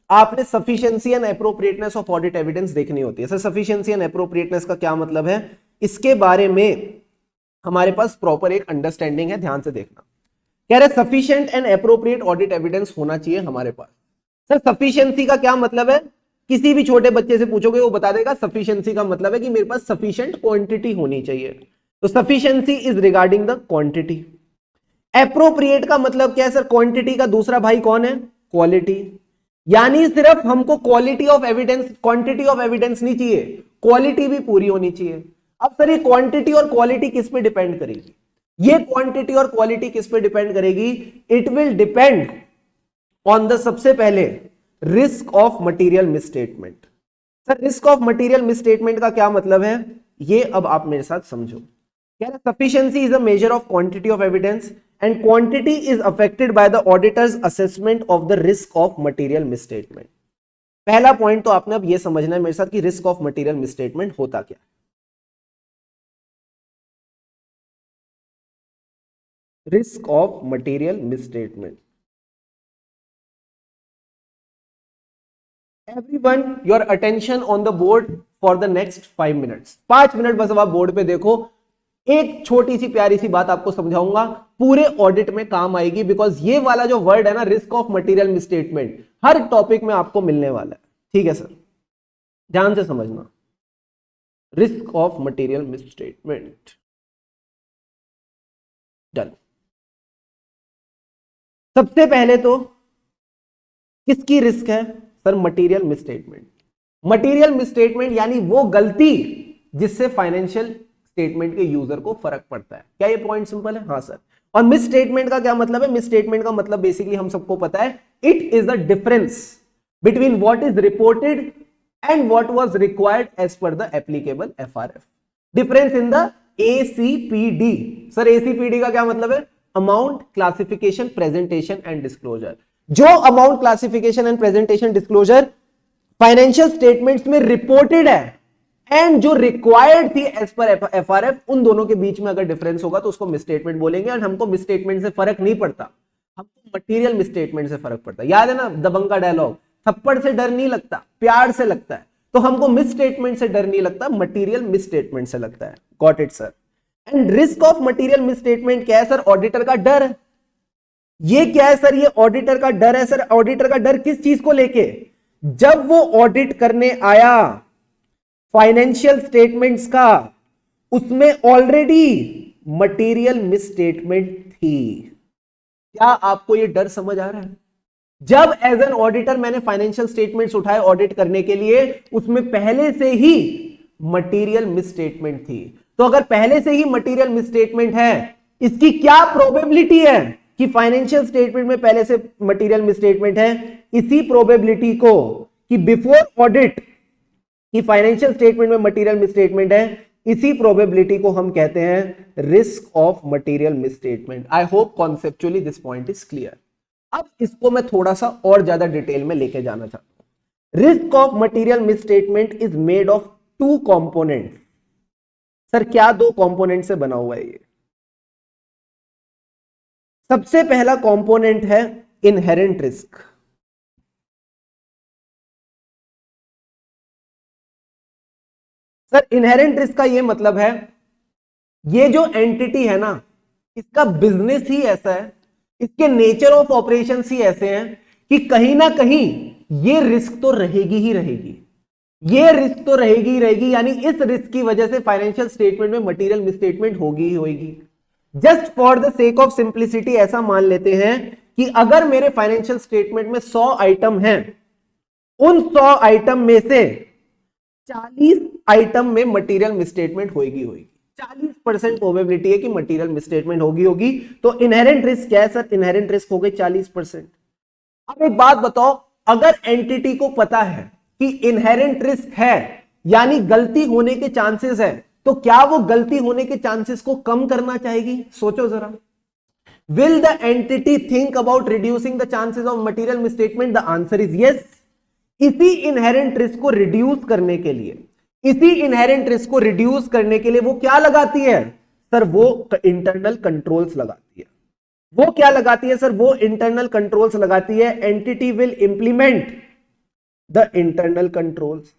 आपने sufficiency and appropriateness of audit evidence देखनी होती है। सर sufficiency and appropriateness का क्या मतलब है, इसके बारे में हमारे पास प्रॉपर एक अंडरस्टैंडिंग है, ध्यान से देखना। कह रहे sufficient and appropriate audit evidence होना चाहिए हमारे पास। सर सफिशिएंसी का क्या मतलब है? किसी भी छोटे बच्चे से पूछोगे वो बता देगा सफिशिएंसी का मतलब है कि मेरे पास सफिशिएंट क्वांटिटी होनी चाहिए। तो sufficiency is regarding the quantity. Appropriate का मतलब क्या है सर? क्वांटिटी का दूसरा भाई कौन है? क्वालिटी। यानी सिर्फ हमको quality of evidence, quantity of evidence नहीं चाहिए, क्वालिटी भी पूरी होनी चाहिए। अब सर ये क्वांटिटी और क्वालिटी किस पे डिपेंड करेगी? ये क्वांटिटी और क्वालिटी किस पे डिपेंड करेगी? It will depend on the, सबसे पहले risk of material misstatement. Sir risk of material misstatement का क्या मतलब है, ये अब आप मेरे साथ समझो। क्या है? Sufficiency is a measure of quantity of evidence and quantity is affected by the auditors assessment of the risk of material misstatement. पहला पॉइंट तो आपने अब ये समझना है मेरे साथ कि रिस्क ऑफ मटेरियल मिसस्टेटमेंट होता क्या है। Risk of material misstatement. Everyone, your attention on the board for the next 5 minutes. 5 minute बस अब आप बोर्ड पे देखो। एक छोटी सी प्यारी सी बात आपको समझाऊंगा, पूरे ऑडिट में काम आएगी, बिकॉज ये वाला जो वर्ड है ना, risk of material misstatement, her topic में आपको मिलने वाला है। ठीक है सर, ध्यान से समझना। Risk of material misstatement, done. सबसे पहले तो किसकी रिस्क है sir? Material misstatement. Material misstatement यानी वो गलती जिससे फाइनेंशियल स्टेटमेंट के यूजर को फर्क पड़ता है। क्या ये पॉइंट सिंपल है? हाँ सर। और मिस स्टेटमेंट का क्या मतलब है? मिस स्टेटमेंट का मतलब बेसिकली हम सबको पता है, it is the difference between what is reported and what was required as per the applicable FRF. Difference in the ACPD. Sir ACPD का क्या मतलब है? Amount, classification, presentation and disclosure. जो amount, classification and presentation, disclosure financial statements में रिपोर्टेड है एंड जो रिक्वायर्ड थी एज पर एफआरएफ, उन दोनों के बीच में अगर डिफरेंस होगा तो उसको मिसस्टेटमेंट बोलेंगे। और हमको मिसस्टेटमेंट से फर्क नहीं पड़ता, हमको मटेरियल मिसस्टेटमेंट से फर्क पड़ता है। याद है ना दबंग का डायलॉग, थप्पड़ से डर नहीं लगता, प्यार से लगता है। तो हमको मिसस्टेटमेंट से डर नहीं लगता, मटेरियल मिसस्टेटमेंट से लगता है। Got it sir. And risk of material misstatement क्या है सर? ऑडिटर का डर है। ये क्या है सर? ये ऑडिटर का डर है सर। ऑडिटर का डर किस चीज को लेके? जब वो ऑडिट करने आया फाइनेंशियल स्टेटमेंट्स का, उसमें ऑलरेडी मटेरियल मिसस्टेटमेंट थी। क्या आपको ये डर समझ आ रहा है? जब एज एन ऑडिटर मैंने फाइनेंशियल स्टेटमेंट्स उठाए ऑडिट करने के लिए, उसमें पहले से ही मटेरियल मिसस्टेटमेंट थी। तो अगर पहले से ही मटेरियल मिसस्टेटमेंट है, इसकी क्या प्रोबेबिलिटी है कि फाइनेंशियल स्टेटमेंट में पहले से मटेरियल मिसस्टेटमेंट है, इसी प्रोबेबिलिटी को कि बिफोर ऑडिट कि फाइनेंशियल स्टेटमेंट में मटेरियल मिसस्टेटमेंट है, इसी प्रोबेबिलिटी को हम कहते हैं risk of material misstatement. I hope conceptually this point is clear. अब इसको मैं थोड़ा सा और ज्यादा डिटेल में लेके जाना चाहता हूं। Risk of material misstatement is made of two component. Sir क्या दो कंपोनेंट से बना हुआ है ये? सबसे पहला कंपोनेंट है inherent risk. Sir inherent risk का ये मतलब है, ये जो एंटिटी है ना, इसका बिजनेस ही ऐसा है, इसके नेचर ऑफ ऑपरेशंस ही ऐसे हैं कि कहीं ना कहीं ये रिस्क तो रहेगी ही रहेगी, ये रिस्क तो रहेगी ही रहेगी। यानी इस रिस्क की वजह से फाइनेंशियल स्टेटमेंट में मटेरियल मिसस्टेटमेंट होगी ही होगी। Just for the sake of simplicity ऐसा मान लेते हैं कि अगर मेरे फाइनेंशियल स्टेटमेंट में 100 आइटम हैं, उन 100 आइटम में से 40 आइटम में मटेरियल मिसस्टेटमेंट होगी। 40% प्रोबेबिलिटी है कि मटेरियल मिसस्टेटमेंट होगी। तो इनहेरेंट रिस्क क्या है सर? इनहेरेंट रिस्क हो गई 40%। अब एक बात बताओ, अगर एंटिटी को पता है कि इनहेरेंट रिस्क है यानी गलती होने के चांसेस है, तो क्या वो गलती होने के चांसेस को कम करना चाहेगी? सोचो जरा। Will the entity think about reducing the chances of material misstatement? The answer is yes. इसी इनहेरेंट रिस्क को रिड्यूस करने के लिए, वो क्या लगाती है सर? वो इंटरनल कंट्रोल्स लगाती है। वो क्या लगाती है सर? वो इंटरनल कंट्रोल्स लगाती है। Entity will implement the internal controls.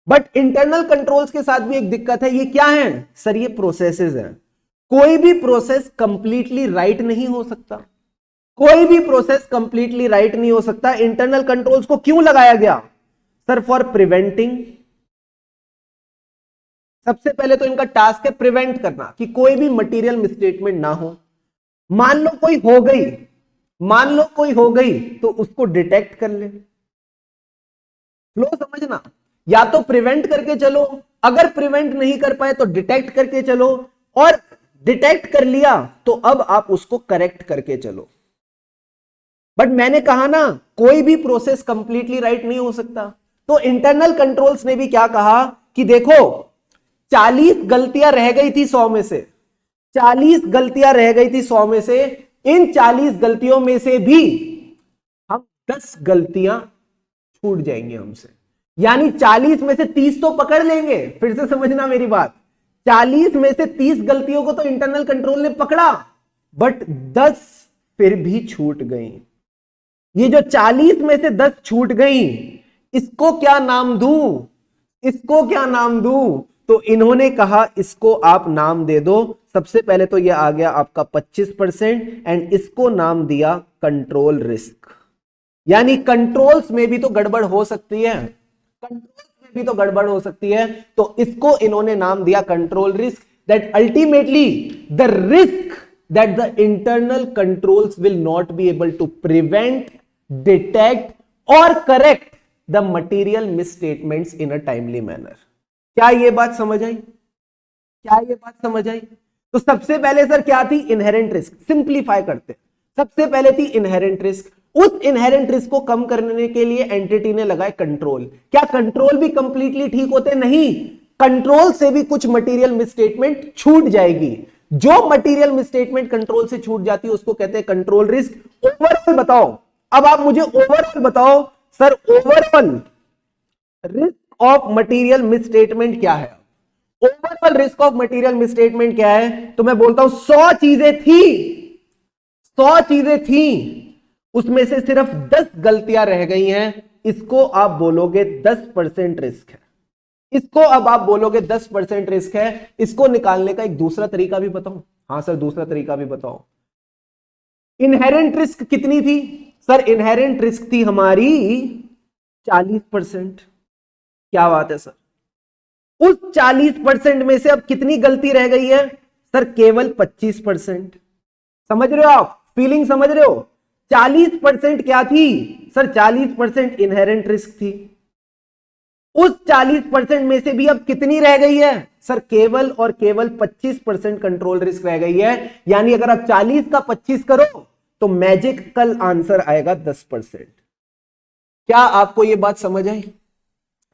But internal controls के साथ भी एक दिक्कत है। ये क्या है सर? ये प्रोसेसेस हैं। कोई भी प्रोसेस कंप्लीटली राइट नहीं हो सकता, कोई भी प्रोसेस कंप्लीटली राइट नहीं हो सकता। इंटरनल कंट्रोल्स को क्यों लगाया गया सर? For preventing. सबसे पहले तो इनका टास्क है प्रिवेंट करना कि कोई भी मटेरियल मिसस्टेटमेंट ना हो। मान लो कोई हो गई तो उसको डिटेक्ट कर ले। फ्लो समझना, या तो प्रिवेंट करके चलो, अगर प्रिवेंट नहीं कर पाए तो डिटेक्ट करके चलो, और डिटेक्ट कर लिया तो अब आप उसको करेक्ट करके चलो। बट मैंने कहा ना, कोई भी प्रोसेस कंप्लीटली राइट नहीं हो सकता। तो इंटरनल कंट्रोल्स ने भी क्या कहा कि देखो 40 गलतियां रह गई थी 100 में से, 40 गलतियां रह गई थी 100 में से। इन 40 गलतियों में से भी हम 10 गलतियां छूट जाएंगी हमसे, यानी 40 में से 30 तो पकड़ लेंगे। फिर से समझना मेरी बात, 40 में से 30 गलतियों को तो इंटरनल कंट्रोल ने पकड़ा, बट 10 फिर भी छूट गई। ये जो 40 में से 10 छूट गई, इसको क्या नाम दूं? तो इन्होंने कहा इसको आप नाम दे दो। सबसे पहले तो ये आ गया आपका 25% एंड इसको नाम दिया कंट्रोल रिस्क। यानी कंट्रोल्स में भी तो गड़बड़ हो सकती है, तो इसको इन्होंने नाम दिया control risk. That ultimately the risk that the internal controls will not be able to prevent, detect और correct the material misstatements in a timely manner. क्या ये बात समझ आई? तो सबसे पहले सर क्या थी? Inherent risk. सिंप्लीफाई करते, सबसे पहले थी इनहेरेंट रिस्क। उस इनहेरेंट रिस्क को कम करने के लिए एंटिटी ने लगाए कंट्रोल। क्या कंट्रोल भी कंप्लीटली ठीक होते? नहीं, कंट्रोल से भी कुछ मटेरियल मिसस्टेटमेंट छूट जाएगी। जो मटेरियल मिसस्टेटमेंट कंट्रोल से छूट जाती है उसको कहते हैं कंट्रोल रिस्क। ओवरऑल बताओ, अब आप मुझे ओवरऑल बताओ sir, overall risk of material misstatement क्या है? Overall risk of material misstatement क्या है? तो मैं बोलता हूं 100 चीजें थी, उसमें से सिर्फ 10 गलतियां रह गई हैं। इसको आप बोलोगे 10% रिस्क है। इसको निकालने का एक दूसरा तरीका भी बताऊं? हाँ सर, दूसरा तरीका भी बताओ। इनहेरेंट रिस्क कितनी थी सर? इनहेरेंट रिस्क थी हमारी 40%। क्या बात है सर? उस 40% में से अब कितनी गलती रह गई है सर? केवल 25%। समझ रहे हो आप? फीलिंग समझ रहे हो? 40% क्या थी सर? 40% इनहेरेंट रिस्क थी। उस 40% में से भी अब कितनी रह गई है सर केवल और केवल 25% कंट्रोल रिस्क रह गई है, यानी अगर आप 40 का 25 करो तो मैजिकल आंसर आएगा 10%। क्या आपको यह बात समझ आई?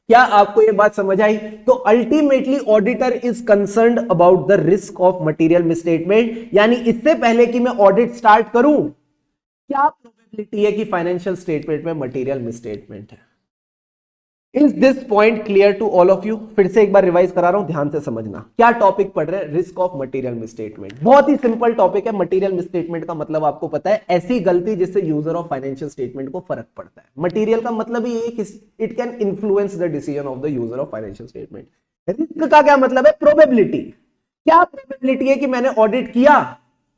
क्या आपको यह बात समझ आई? तो ultimately auditor is concerned about the risk of material misstatement, यानी इससे पहले कि मैं ऑडिट स्टार्ट करूं, क्या प्रोबेबिलिटी है कि फाइनेंशियल स्टेटमेंट में मटेरियल मिसस्टेटमेंट है। Is this point clear to all of you? फिर से एक बार रिवाइज करा रहा हूं, ध्यान से समझना। क्या टॉपिक पढ़ रहे हैं? Risk of material misstatement. बहुत ही सिंपल टॉपिक है। मटेरियल मिसस्टेटमेंट का मतलब आपको पता है, ऐसी गलती जिससे यूजर ऑफ फाइनेंशियल स्टेटमेंट को फर्क पड़ता है। मटेरियल का मतलब ही है it can influence the decision of the user of financial statement. Risk का क्या मतलब है? प्रोबेबिलिटी। क्या प्रोबेबिलिटी है कि मैंने ऑडिट किया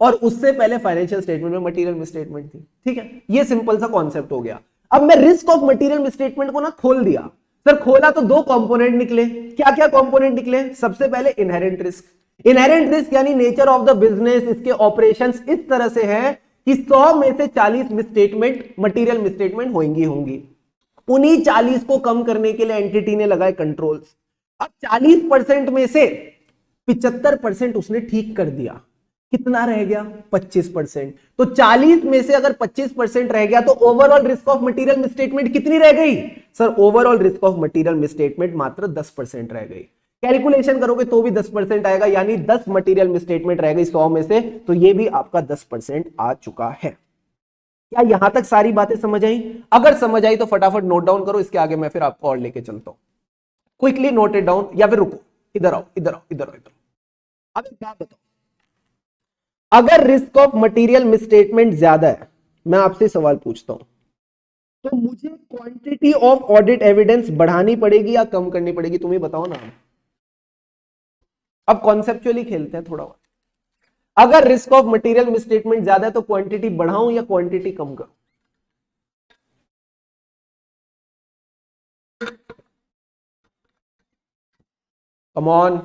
और उससे पहले फाइनेंशियल स्टेटमेंट में मटेरियल मिसस्टेटमेंट थी। ठीक है, ये सिंपल सा कॉन्सेप्ट हो गया। अब मैं रिस्क ऑफ मटेरियल मिसस्टेटमेंट को ना खोल दिया। सर खोला तो दो कंपोनेंट निकले। क्या क्या कंपोनेंट निकले? सबसे पहले इनहेरेंट रिस्क। इनहेरेंट रिस्क यानी नेचर ऑफ द बिजनेस, इसके ऑपरेशंस इस तरह से है कि 100 में से 40 मिसस्टेटमेंट मटेरियल मिसस्टेटमेंट होंगी। उन्हीं 40 को कम करने के लिए एंटिटी ने लगाए कंट्रोल्स। अब 40% में से 75% उसने ठीक कर दिया। कितना रह गया? 25%। तो 40 में से अगर 25% रह गया तो overall risk of material misstatement कितनी रह गई? Sir overall risk of material misstatement मात्र 10% रह गई। कैलकुलेशन करोगे तो भी 10% आएगा, यानी 10 मटेरियल मिसस्टेटमेंट रह गई 100 में से, तो ये भी आपका 10% आ चुका है। क्या यहां तक सारी बातें समझ आई? अगर समझ आई तो फटाफट नोट डाउन करो, इसके आगे मैं फिर आपको और लेके चलता हूं। क्विकली नोट इट डाउन, या फिर रुको, इधर आओ इधर आओ इधर आओ इधर। अब एक बात बताओ, अगर रिस्क ऑफ मटेरियल मिसस्टेटमेंट ज्यादा है, मैं आपसे सवाल पूछता हूं, तो मुझे क्वांटिटी ऑफ ऑडिट एविडेंस बढ़ानी पड़ेगी या कम करनी पड़ेगी? तुम्हें बताओ ना। अब कॉन्सेप्चुअली खेलते हैं थोड़ा और। अगर रिस्क ऑफ मटेरियल मिसस्टेटमेंट ज्यादा है तो क्वांटिटी बढ़ाऊं या क्वांटिटी कम करूं? कम ऑन,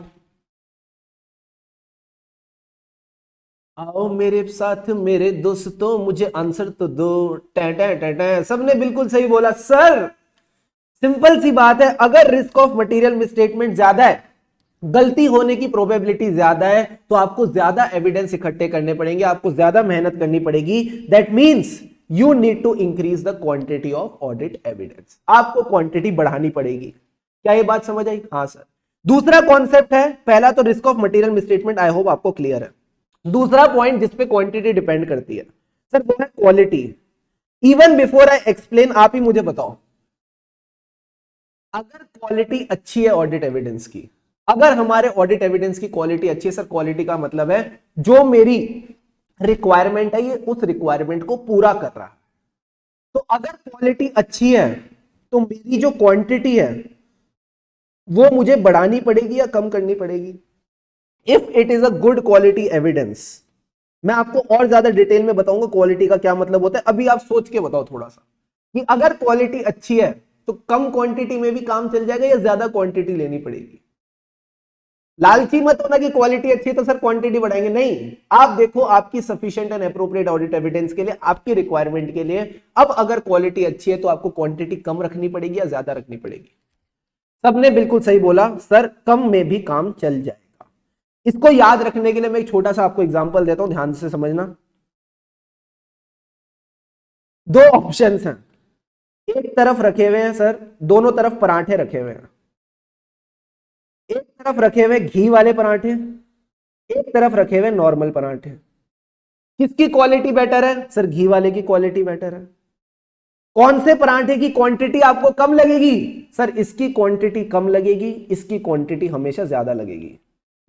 आओ मेरे साथ मेरे दोस्तों, मुझे आंसर तो दो। टे टे टे टे। सबने बिल्कुल सही बोला सर। सिंपल सी बात है, अगर रिस्क ऑफ मटेरियल मिसस्टेटमेंट ज्यादा है, गलती होने की प्रोबेबिलिटी ज्यादा है, तो आपको ज्यादा एविडेंस इकट्ठे करने पड़ेंगे, आपको ज्यादा मेहनत करनी पड़ेगी। That means you need to increase the quantity of audit evidence. आपको क्वांटिटी बढ़ानी पड़ेगी। क्या ये बात समझ आई? हाँ सर। दूसरा कॉन्सेप्ट है, पहला तो risk of material misstatement, I hope आपको क्लियर है। दूसरा पॉइंट जिसपे क्वांटिटी डिपेंड करती है सर, वो है quality. Even before I explain, आप ही मुझे बताओ, अगर क्वालिटी अच्छी है ऑडिट एविडेंस की, अगर हमारे ऑडिट एविडेंस की क्वालिटी अच्छी है, सर क्वालिटी का मतलब है जो मेरी रिक्वायरमेंट है ये उस रिक्वायरमेंट को पूरा कर रहा है। तो अगर क्वालिटी अच्छी है तो मेरी जो क्वांटिटी है वो मुझे बढ़ानी पड़ेगी या कम करनी पड़ेगी? If it is a good quality evidence, मैं आपको और ज्यादा डिटेल में बताऊंगा क्वालिटी का क्या मतलब होता है। अभी आप सोच के बताओ थोड़ा सा कि अगर क्वालिटी अच्छी है तो कम क्वांटिटी में भी काम चल जाएगा या ज्यादा क्वांटिटी लेनी पड़ेगी? लालची मत होना कि क्वालिटी अच्छी है तो सर क्वांटिटी बढ़ाएंगे, नहीं। आप देखो आपकी sufficient and appropriate audit evidence के लिए, आपकी रिक्वायरमेंट के लिए। अब अगर क्वालिटी अच्छी है तो आपको क्वांटिटी कम रखनी पड़ेगी या ज्यादा रखनी पड़ेगी? सबने बिल्कुल सही बोला सर, कम में भी काम चल जाएगा। इसको याद रखने के लिए मैं एक छोटा सा आपको एग्जांपल देता हूं, ध्यान से समझना। दो ऑप्शंस हैं, एक तरफ रखे हुए हैं सर, दोनों तरफ पराठे रखे हुए हैं। एक तरफ रखे हुए घी वाले पराठे, एक तरफ रखे हुए नॉर्मल पराठे। किसकी क्वालिटी बेटर है? सर घी वाले की क्वालिटी बेटर है। कौन से पराठे की क्वांटिटी आपको कम लगेगी? सर इसकी क्वांटिटी कम लगेगी, इसकी क्वांटिटी हमेशा ज्यादा लगेगी।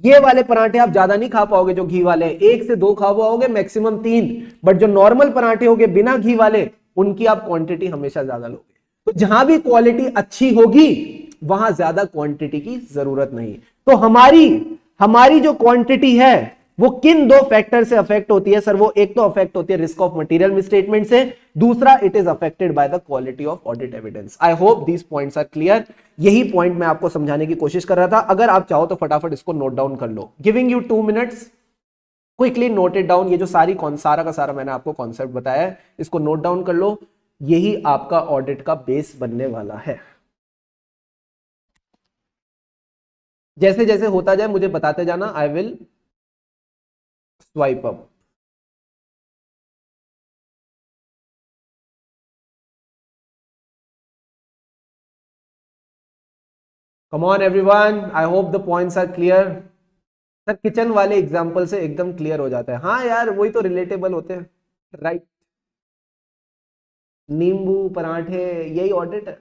ये वाले पराठे आप ज्यादा नहीं खा पाओगे, जो घी वाले 1 से 2 खा पाओगे, मैक्सिमम 3। बट जो नॉर्मल पराठे होंगे बिना घी वाले, उनकी आप क्वांटिटी हमेशा ज्यादा लोगे। तो जहां भी क्वालिटी अच्छी होगी वहां ज्यादा क्वांटिटी की जरूरत नहीं। तो हमारी जो क्वांटिटी है वो किन दो फैक्टर से अफेक्ट होती है? सर वो एक तो अफेक्ट होती है रिस्क ऑफ मटेरियल मिसस्टेटमेंट से, दूसरा it is affected by the quality of audit evidence. I hope these points are clear. यही पॉइंट मैं आपको समझाने की कोशिश कर रहा था। अगर आप चाहो तो फटाफट इसको नोट डाउन कर लो। Giving you 2 minutes, quickly note it down. ये जो सारा का सारा मैंने आपको कॉन्सेप्ट बताया है, इसको नोट डाउन कर लो। यही आपका ऑडिट का बेस बनने वाला है। जैसे जैसे होता जाए मुझे बताते जाना, I will swipe up. Come on everyone, I hope the points are clear. Sir kitchen वाले एग्जांपल से एकदम क्लियर हो जाता है। हाँ यार, वही तो रिलेटेबल होते हैं, राइट। नींबू पराठे, यही ऑडिट है।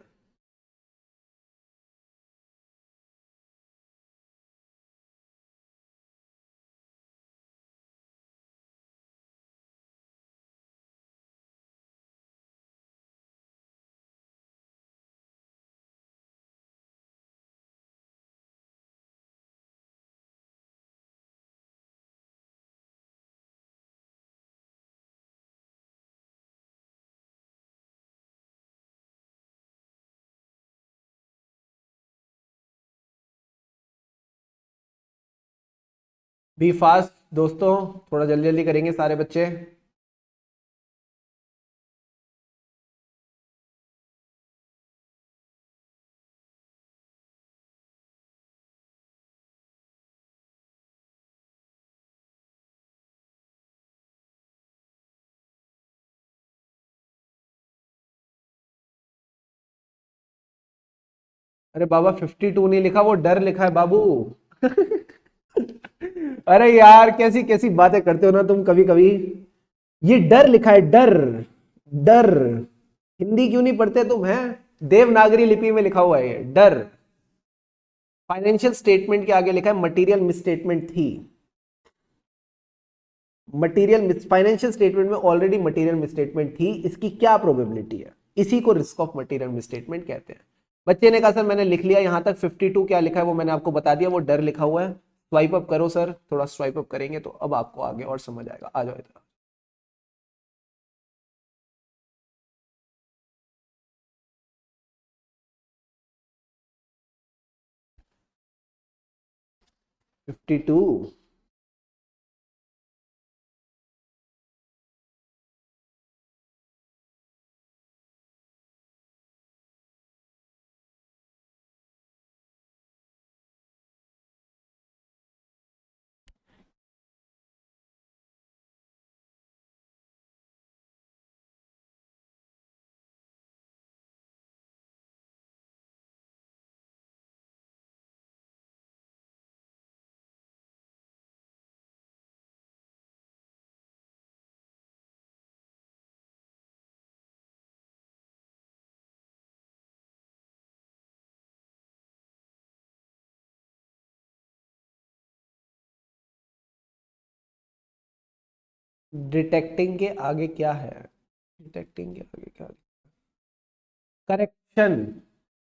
बी फास्ट दोस्तों, थोड़ा जल्दी जल्दी करेंगे सारे बच्चे। अरे बाबा 52 नहीं लिखा, वो डर लिखा है बाबू। अरे यार, कैसी कैसी बातें करते हो ना तुम कभी कभी। ये डर लिखा है, डर। डर। हिंदी क्यों नहीं पढ़ते तुम, हैं? देवनागरी लिपि में लिखा हुआ है ये डर। फाइनेंशियल स्टेटमेंट के आगे लिखा है मटेरियल मिसस्टेटमेंट थी। मटेरियल फाइनेंशियल स्टेटमेंट में ऑलरेडी मटेरियल मिसस्टेटमेंट थी, इसकी क्या प्रोबेबिलिटी है? इसी को रिस्क ऑफ मटेरियल मिसस्टेटमेंट कहते हैं। बच्चे ने कहा सर मैंने लिख लिया, यहां तक 52 क्या लिखा है वो मैंने आपको बता दिया, वो डर लिखा हुआ है। स्वाइप अप करो सर, थोड़ा स्वाइप अप करेंगे तो अब आपको आगे और समझ आएगा। आ जाओ इधर। 52। डिटेक्टिंग के आगे क्या है? डिटेक्टिंग के आगे क्या? Correction.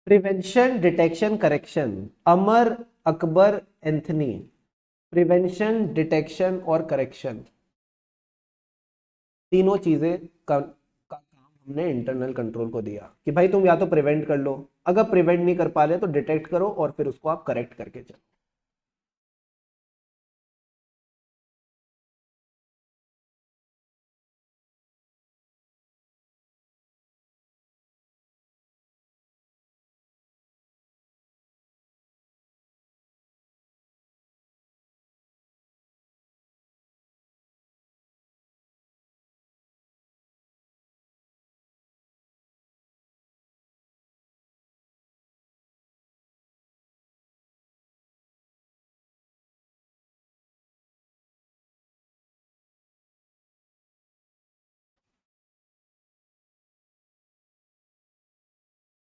Prevention, detection, correction. Amar, Akbar, Anthony. Prevention, detection और करेक्शन, तीनों चीजें का काम हमने इंटरनल कंट्रोल को दिया कि भाई तुम या तो प्रिवेंट कर लो, अगर प्रिवेंट नहीं कर पा रहे तो डिटेक्ट करो और फिर उसको आप करेक्ट करके चलो।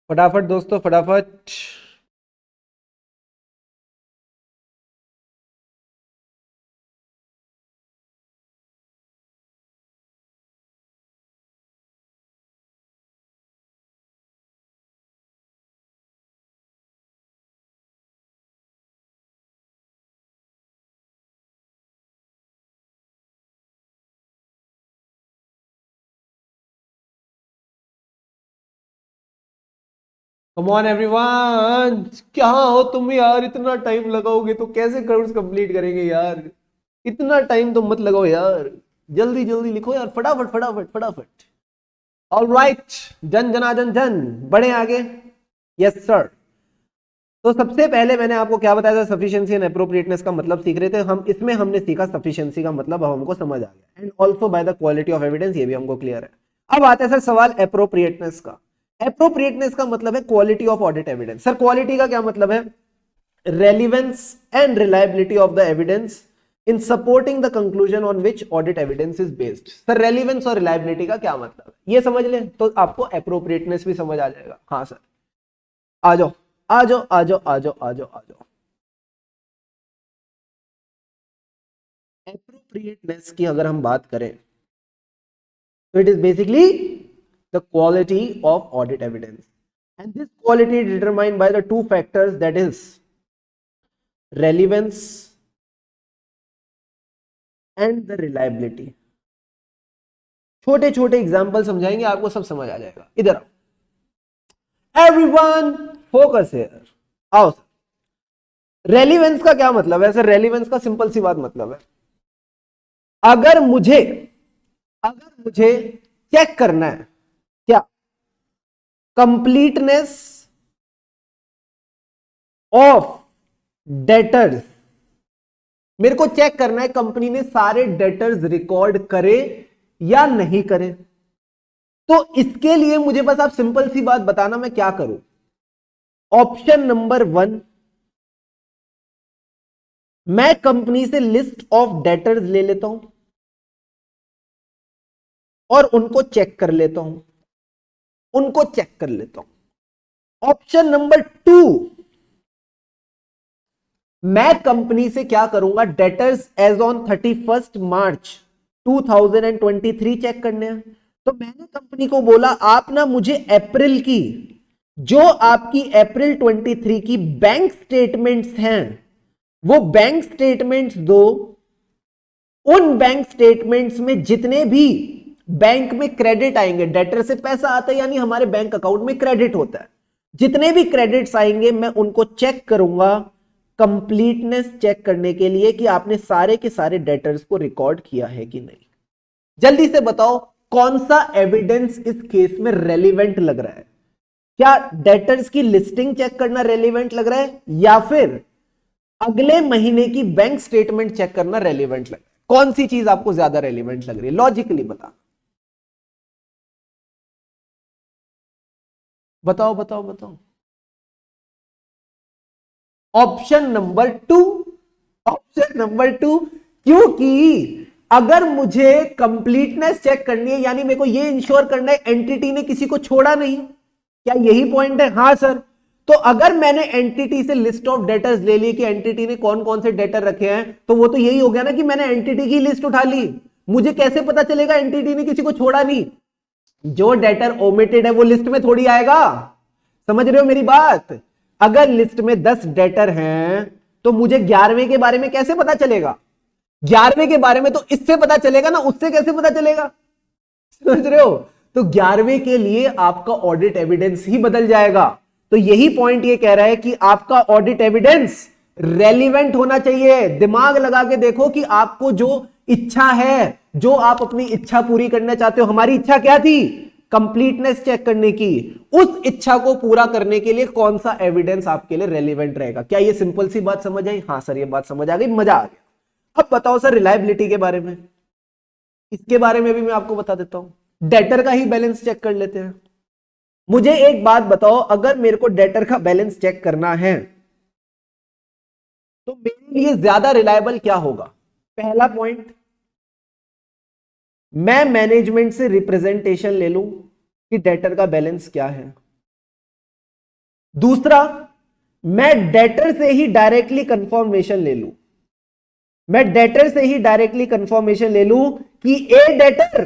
फटाफट दोस्तों, फटाफट। कम ऑन एवरीवन, कहाँ हो तुम यार? इतना टाइम लगाओगे तो कैसे कोर्स कंप्लीट करेंगे यार? इतना टाइम तो मत लगाओ यार, जल्दी जल्दी लिखो यार, फटाफट फटाफट फटाफट। ऑल राइट, जन जनार्दन जन, बढ़े आगे। Yes sir. तो सबसे पहले मैंने आपको क्या बताया था, सफिशिएंसी एंड एप्रोप्रिएटनेस का मतलब सीख रहे थे हम, इसमें हमने सीखा सफिशिएंसी का मतलब, अब हमको समझ आ गया, and also bye the quality of evidence, ये भी हमको क्लियर है। अब आता है सर सवाल एप्रोप्रिएटनेस का। एप्रोप्रिएटनेस का मतलब है quality of audit evidence. Sir quality का क्या मतलब है? Relevance and reliability of the evidence in supporting the conclusion on which audit evidence is based. Sir relevance और रिलायबिलिटी का क्या मतलब है, ये समझ लें तो आपको एप्रोप्रिएटनेस भी समझ आ जाएगा। हाँ सर, आ जाओ आ जाओ आ जाओ आ जाओ आ जाओ आ जाओ। एप्रोप्रिएटनेस की अगर हम बात करें तो it is basically the quality of audit evidence, and this quality determined by the two factors, that is relevance and the reliability. छोटे छोटे एग्जांपल समझाएंगे, आपको सब समझ आ जाएगा। इधर आओ एवरीवन, फोकस हियर, आओ सर। रेलिवेंस का क्या मतलब है? सर रेलिवेंस का सिंपल सी बात मतलब है, अगर मुझे चेक करना है क्या कंप्लीटनेस ऑफ डेटर्स, मेरे को चेक करना है कंपनी ने सारे डेटर्स रिकॉर्ड करे या नहीं करे, तो इसके लिए मुझे बस आप सिंपल सी बात बताना मैं क्या करूं। ऑप्शन नंबर 1, मैं कंपनी से लिस्ट ऑफ डेटर्स ले लेता हूं और उनको चेक कर लेता हूं, ऑप्शन नंबर 2, मैं कंपनी से क्या करूंगा, debtors as on 31 March 2023 check करने हैं। तो मैंने कंपनी को बोला आप ना मुझे अप्रैल की, जो आपकी अप्रैल 23 की बैंक स्टेटमेंट्स हैं वो बैंक स्टेटमेंट्स दो। उन बैंक स्टेटमेंट्स में जितने भी बैंक में क्रेडिट आएंगे, डेटर से पैसा आता है यानी हमारे बैंक अकाउंट में क्रेडिट होता है, जितने भी क्रेडिट्स आएंगे मैं उनको चेक करूंगा, कंप्लीटनेस चेक करने के लिए कि आपने सारे के सारे डेटर्स को रिकॉर्ड किया है कि नहीं। जल्दी से बताओ कौन सा एविडेंस इस केस में रेलिवेंट लग रहा है? क्या डेटर्स की लिस्टिंग चेक करना रेलिवेंट लग रहा है या फिर अगले महीने की बैंक स्टेटमेंट चेक करना रेलिवेंट लग रहा है? कौन सी चीज आपको ज्यादा रेलिवेंट लग रही है? लॉजिकली बताओ बताओ बताओ। ऑप्शन नंबर 2, क्योंकि अगर मुझे कंप्लीटनेस चेक करनी है यानी मेरे को ये इंश्योर करना है एंटिटी ने किसी को छोड़ा नहीं, क्या यही पॉइंट है? हाँ सर। तो अगर मैंने एंटिटी से लिस्ट ऑफ डेटर्स ले ली कि एंटिटी ने कौन कौन से डेटर रखे हैं, तो वो तो यही हो गया ना कि मैंने एंटिटी की लिस्ट उठा ली। मुझे कैसे पता चलेगा एंटिटी ने किसी को छोड़ा नहीं? जो डेटर ओमिटेड है वो लिस्ट में थोड़ी आएगा। समझ रहे हो मेरी बात? अगर लिस्ट में 10 डेटर हैं तो मुझे 11वें के बारे में कैसे पता चलेगा? 11वें के बारे में तो इससे पता चलेगा ना, उससे कैसे पता चलेगा? समझ रहे हो? तो 11वें के लिए आपका ऑडिट एविडेंस ही बदल जाएगा। तो यही पॉइंट ये कह रहा है कि आपका ऑडिट एविडेंस रेलिवेंट होना चाहिए। दिमाग लगा के देखो कि आपको जो इच्छा है, जो आप अपनी इच्छा पूरी करना चाहते हो, हमारी इच्छा क्या थी? कंप्लीटनेस चेक करने की। उस इच्छा को पूरा करने के लिए कौन सा एविडेंस आपके लिए रेलिवेंट रहेगा? क्या ये सिंपल सी बात समझ आई? हाँ सर ये बात समझ आ गई, मजा आ गया। अब बताओ सर रिलायबिलिटी के बारे में, इसके बारे में भी मैं आपको बता देता हूं। डेटर का ही बैलेंस चेक कर लेते हैं। मुझे एक बात बताओ, अगर मेरे को डेटर का बैलेंस चेक करना है तो मेरे लिए ज्यादा रिलायबल क्या होगा? पहला पॉइंट, मैं मैनेजमेंट से रिप्रेजेंटेशन ले लूं कि डेटर का बैलेंस क्या है। दूसरा, मैं डेटर से ही डायरेक्टली कंफर्मेशन ले लूं कि ए डेटर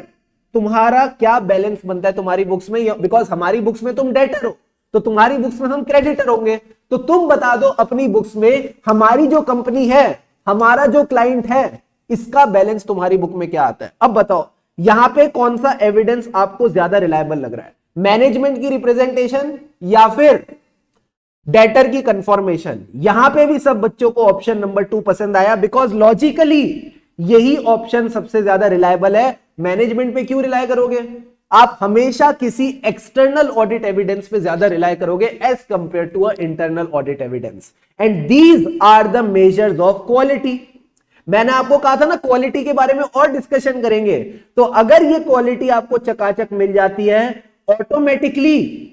तुम्हारा क्या बैलेंस बनता है तुम्हारी बुक्स में, बिकॉज हमारी बुक्स में तुम डेटर हो तो तुम्हारी बुक्स में हम क्रेडिटर होंगे। तो तुम बता दो अपनी बुक्स में हमारी जो कंपनी है, हमारा जो क्लाइंट है, इसका बैलेंस तुम्हारी बुक में क्या आता है। अब बताओ यहां पे कौन सा एविडेंस आपको ज्यादा रिलायबल लग रहा है? मैनेजमेंट की रिप्रेजेंटेशन या फिर डेटर की कंफर्मेशन? यहां पे भी सब बच्चों को ऑप्शन नंबर 2 पसंद आया, बिकॉज लॉजिकली यही ऑप्शन सबसे ज्यादा रिलायबल है। मैनेजमेंट पे क्यों रिलाय करोगे? आप हमेशा किसी एक्सटर्नल ऑडिट एविडेंस पे ज्यादा रिलाय करोगे as compared to a internal audit evidence, and these are the measures of quality. मैंने आपको कहा था ना क्वालिटी के बारे में और डिस्कशन करेंगे, तो अगर ये क्वालिटी आपको चकाचक मिल जाती है, ऑटोमेटिकली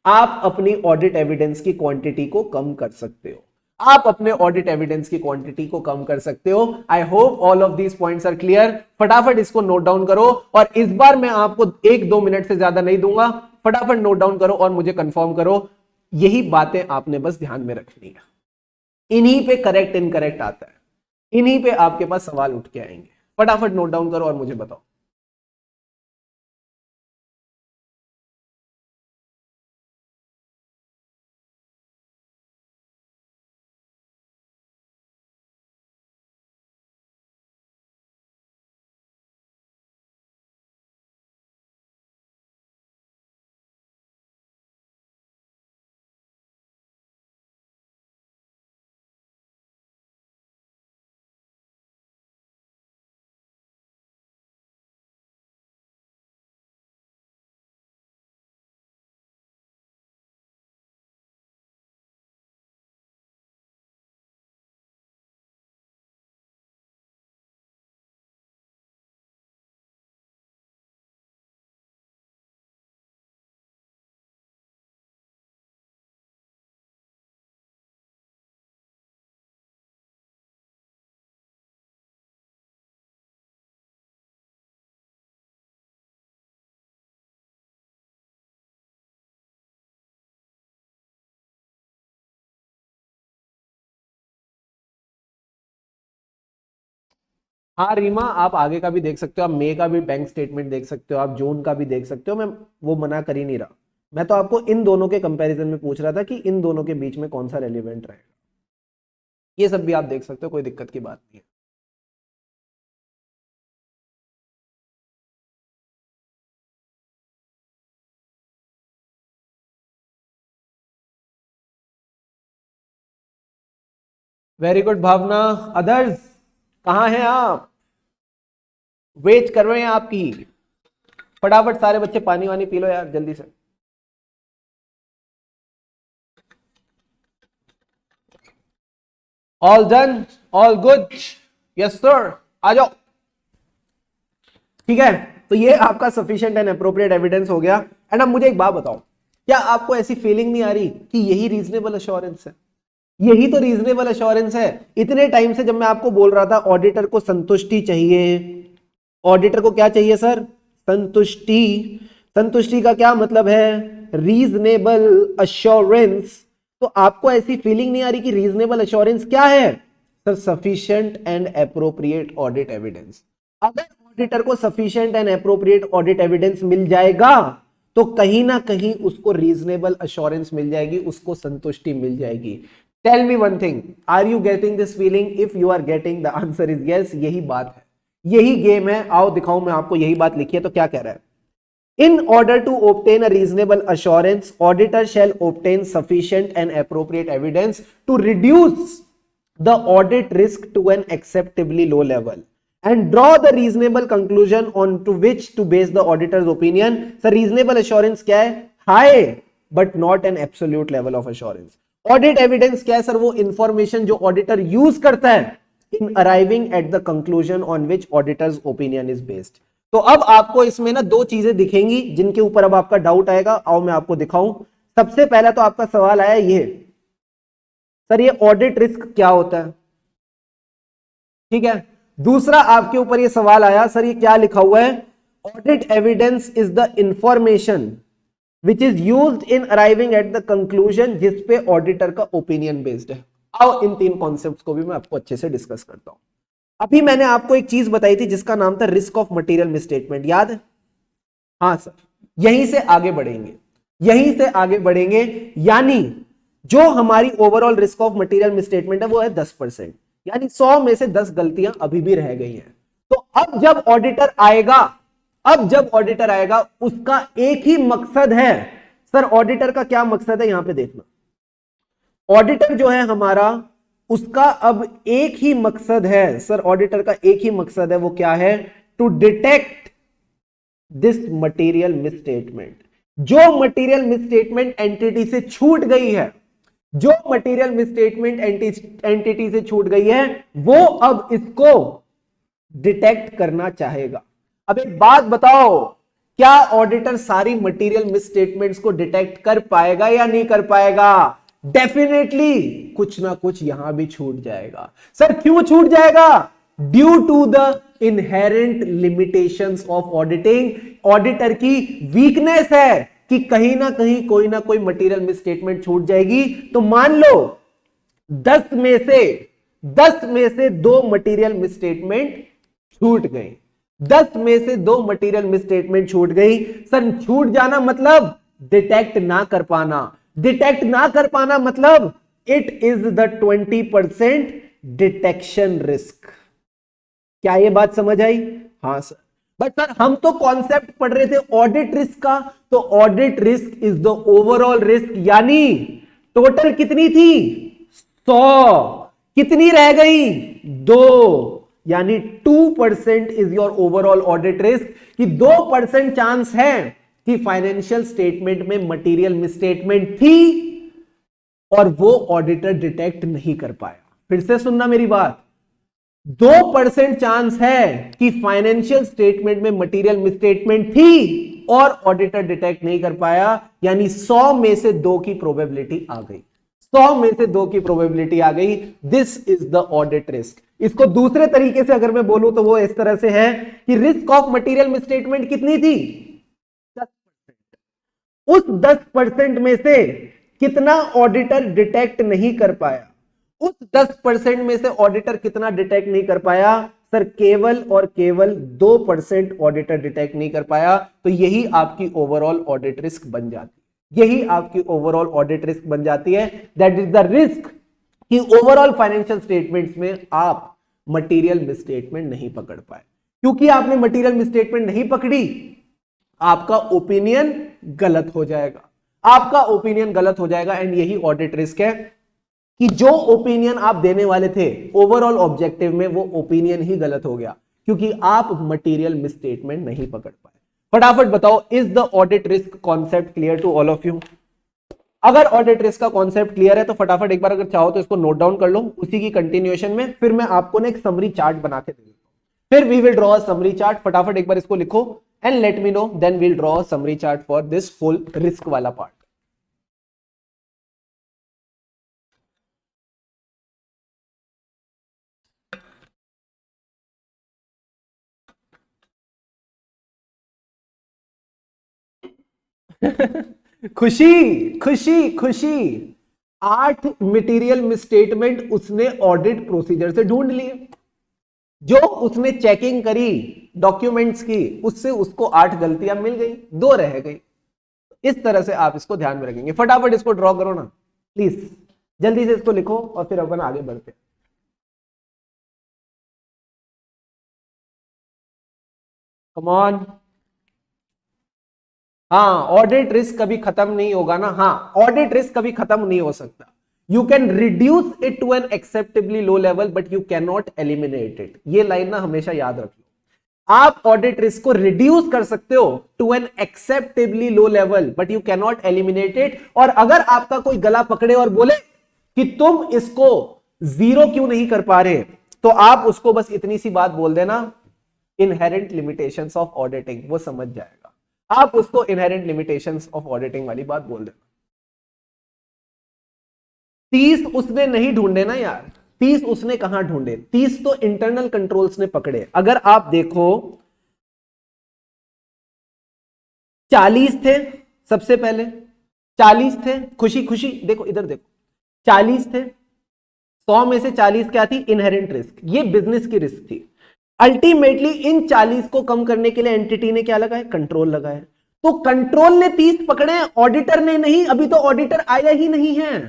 आप अपनी ऑडिट एविडेंस की क्वांटिटी को कम कर सकते हो, आप अपने ऑडिट एविडेंस की क्वांटिटी को कम कर सकते हो। I hope all of these points are clear. फटाफट इसको नोट डाउन करो, और इस बार मैं आपको 1-2 मिनट से ज्यादा नहीं दूंगा, फटाफट नोट डाउन करो और मुझे कंफर्म करो। यही बातें आपने बस ध्यान में रखनी है, इन्हीं पे करेक्ट इनकरेक्ट आता है, इन्हीं पे आपके पास सवाल उठ के आएंगे। फटाफट नोट डाउन करो और मुझे बताओ। हाँ रीमा, आप आगे का भी देख सकते हो, आप मई का भी बैंक स्टेटमेंट देख सकते हो, आप जून का भी देख सकते हो, मैं वो मना कर ही नहीं रहा। मैं तो आपको इन दोनों के कंपैरिजन में पूछ रहा था कि इन दोनों के बीच में कौन सा रेलिवेंट रहेगा। ये सब भी आप देख सकते हो, कोई दिक्कत की बात नहीं है। वेरी गुड भावना। अदर्स कहाँ हैं आप? वेट कर रहे हैं आपकी। फटाफट सारे बच्चे पानी वानी पी लो यार जल्दी से। All done, all good, yes sir, आ जाओ। ठीक है, तो ये आपका सफिशिएंट एंड अप्रोप्रिएट एविडेंस हो गया। एंड अब मुझे एक बात बताओ, क्या आपको ऐसी फीलिंग नहीं आ रही कि यही रीजनेबल अश्योरेंस है? यही तो रीजनेबल अश्योरेंस है। इतने टाइम से जब मैं आपको बोल रहा था ऑडिटर को संतुष्टि चाहिए, ऑडिटर को क्या चाहिए सर? संतुष्टि। संतुष्टि का क्या मतलब है? Reasonable assurance. तो आपको ऐसी फीलिंग नहीं आ रही कि रीजनेबल अश्योरेंस क्या है sir? Sufficient and appropriate audit evidence. अगर ऑडिटर को sufficient and appropriate audit evidence मिल जाएगा तो कहीं ना कहीं उसको रीजनेबल अश्योरेंस मिल जाएगी, उसको संतुष्टि मिल जाएगी। Tell me one thing, are you getting this feeling? If you are getting, the answer is yes. यही बात है, यही गेम है। आओ दिखाऊं मैं आपको, यही बात लिखी है तो क्या कह रहा है? In order to obtain a reasonable assurance, auditor shall obtain sufficient and appropriate evidence to reduce the audit risk to an acceptably low level and draw the reasonable conclusion on to which to base the auditor's opinion. So reasonable assurance क्या है? High but not an absolute level of assurance. Audit evidence क्या है सर? वो information जो auditor use करता है in arriving at the conclusion on which auditor's opinion is based. तो अब आपको इसमें ना दो चीजें दिखेंगी जिनके ऊपर अब आपका डाउट आएगा। आओ मैं आपको दिखाऊं। सबसे पहला तो आपका सवाल आया ये, सर ये ऑडिट रिस्क क्या होता है? ठीक है। दूसरा आपके ऊपर ये सवाल आया, सर ये क्या लिखा हुआ है? Audit evidence is the information which is used in arriving at the conclusion जिस पे ऑडिटर का ओपिनियन बेस्ड है। आओ इन तीन कॉन्सेप्ट्स को भी मैं आपको अच्छे से डिस्कस करता हूं। अभी मैंने आपको एक चीज बताई थी जिसका नाम था रिस्क ऑफ मटेरियल मिसस्टेटमेंट, याद है? हाँ सर, यहीं से आगे बढ़ेंगे, यहीं से आगे बढ़ेंगे। यानी जो हमारी overall risk of material misstatement है वो है 10%, यानी 100 में से 10 गलतियां अभी भी रह गई हैं। तो अब जब ऑडिटर आएगा, अब जब ऑडिटर आएगा उसका एक ही मकसद है। सर ऑडिटर का क्या मकसद है? यहां पे देखना, ऑडिटर जो है हमारा, उसका अब एक ही मकसद है। सर ऑडिटर का एक ही मकसद है, वो क्या है? To detect this material misstatement. जो मटेरियल मिसस्टेटमेंट एंटिटी से छूट गई है, जो मटेरियल मिसस्टेटमेंट एंटिटी से छूट गई है, वो अब इसको डिटेक्ट करना चाहेगा। अब एक बात बताओ, क्या ऑडिटर सारी मटेरियल मिसस्टेटमेंट्स को डिटेक्ट कर पाएगा या नहीं कर पाएगा? डेफिनेटली कुछ ना कुछ यहां भी छूट जाएगा। सर क्यों छूट जाएगा? Due to the inherent limitations of auditing. Auditor की वीकनेस है कि कहीं ना कोई मटेरियल मिसस्टेटमेंट छूट जाएगी। तो मान लो 10 में से 2 मटेरियल मिसस्टेटमेंट छूट गई, 10 में से 2 मटेरियल मिसस्टेटमेंट छूट गई। सर छूट जाना मतलब डिटेक्ट ना कर पाना, डिटेक्ट ना कर पाना मतलब it is the 20% detection risk. क्या ये बात समझ आई? हां सर। बट सर हम तो कॉन्सेप्ट पढ़ रहे थे ऑडिट रिस्क का, तो audit risk is the overall risk, यानी टोटल कितनी थी? 100, कितनी रह गई? 2, यानी 2% is your overall audit risk. कि 2% चांस है कि फाइनेंशियल स्टेटमेंट में मटेरियल मिसस्टेटमेंट थी और वो ऑडिटर डिटेक्ट नहीं कर पाया। फिर से सुनना मेरी बात, 2% चांस है कि फाइनेंशियल स्टेटमेंट में मटेरियल मिसस्टेटमेंट थी और ऑडिटर डिटेक्ट नहीं कर पाया, यानी 100 में से 2 की प्रोबेबिलिटी आ गई, 100 में से 2 की प्रोबेबिलिटी आ गई। This is the audit risk. इसको दूसरे तरीके से अगर मैं बोलूं तो वो इस तरह से है कि रिस्क ऑफ मटेरियल मिसस्टेटमेंट कितनी थी? 10%। उस 10% में से कितना ऑडिटर डिटेक्ट नहीं कर पाया? उस 10% में से ऑडिटर कितना डिटेक्ट नहीं कर पाया? सर केवल और केवल 2% ऑडिटर डिटेक्ट नहीं कर पाया। तो यही आपकी ओवरऑल ऑडिट रिस्क बन जाती है, यही आपकी ओवरऑल ऑडिट रिस्क बन जाती है। दैट इज द रिस्क कि ओवरऑल फाइनेंशियल स्टेटमेंट्स में आप मटेरियल मिसस्टेटमेंट नहीं पकड़ पाए। क्योंकि आपने मटेरियल मिसस्टेटमेंट नहीं पकड़ी, आपका ओपिनियन गलत हो जाएगा, आपका ओपिनियन गलत हो जाएगा। एंड यही ऑडिट रिस्क है कि जो ओपिनियन आप देने वाले थे ओवरऑल ऑब्जेक्टिव में, वो ओपिनियन ही गलत हो गया क्योंकि आप मटेरियल मिसस्टेटमेंट नहीं पकड़ पाए। फटाफट बताओ, is the audit risk concept clear to all of you? अगर ऑडिट रिस्क का कॉन्सेप्ट क्लियर है तो फटाफट एक बार अगर चाहो तो इसको नोट डाउन कर लो। उसी की कंटिन्यूएशन में फिर मैं आपको ना एक समरी चार्ट बना के दे देता हूं, फिर we will draw a summary chart. फटाफट एक बार इसको लिखो and let me know, then we'll draw a summary chart for this full risk वाला पार्ट। खुशी खुशी खुशी, 8 मटेरियल मिसस्टेटमेंट उसने ऑडिट प्रोसीजर से ढूंढ लिए। जो उसने चेकिंग करी डॉक्यूमेंट्स की, उससे उसको 8 गलतियां मिल गई, 2 रह गई। इस तरह से आप इसको ध्यान में रखेंगे। फटाफट इसको ड्रॉ करो ना प्लीज, जल्दी से इसको लिखो और फिर अपन आगे बढ़ते हैं। Come on. हाँ, ऑडिट रिस्क कभी खत्म नहीं होगा ना। हाँ, ऑडिट रिस्क कभी खत्म नहीं हो सकता। You can reduce it to an acceptably low level but you can not eliminate it. ये लाइन ना हमेशा याद रख लो। आप ऑडिट रिस्क को रिड्यूस कर सकते हो to an acceptably low level but you can not eliminate it. और अगर आपका कोई गला पकड़े और बोले कि तुम इसको 0 क्यों नहीं कर पा रहे, तो आप उसको बस इतनी सी बात बोल देना, इनहेरेंट लिमिटेशंस ऑफ ऑडिटिंग, वो समझ जाएगा। आप उसको इनहेरेंट लिमिटेशंस ऑफ ऑडिटिंग वाली बात बोल देना। 30 उसने नहीं ढूंढे ना यार, 30 उसने कहां ढूंढे? 30 तो इंटरनल कंट्रोल्स ने पकड़े। अगर आप देखो 40 थे सबसे पहले, 40 थे। खुशी खुशी देखो, इधर देखो, 40 थे। 100 में से 40 क्या थी? इनहेरेंट रिस्क, ये बिजनेस की रिस्क थी। अल्टीमेटली इन 40 को कम करने के लिए एंटिटी ने क्या लगाया? कंट्रोल लगाया। तो कंट्रोल ने 30 पकड़े, ऑडिटर ने नहीं। अभी तो ऑडिटर आया ही नहीं है।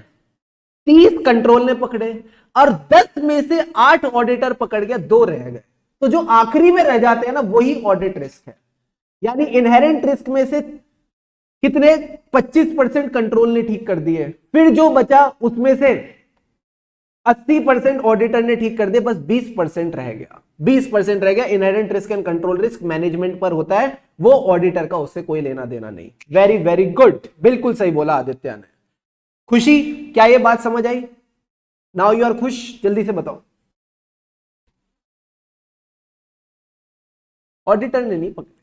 30 कंट्रोल ने पकड़े और 10 में से 8 ऑडिटर पकड़ गया, 2 रह गए। तो जो आखिरी में रह जाते हैं ना, वही ऑडिट रिस्क है। यानी इनहेरेंट रिस्क में से कितने? 25% कंट्रोल ने ठीक कर दिए। फिर जो बचा उसमें से 80% ऑडिटर ने ठीक कर दिया, बस 20% रह गया। 20% रह गया, inherent risk and control risk management पर होता है, वो ऑडिटर का उससे कोई लेना देना नहीं। वेरी वेरी गुड, बिल्कुल सही बोला आदित्य ने। खुशी, क्या ये बात समझ आई? नाउ यू आर खुश, जल्दी से बताओ। ऑडिटर ने नहीं पकड़े,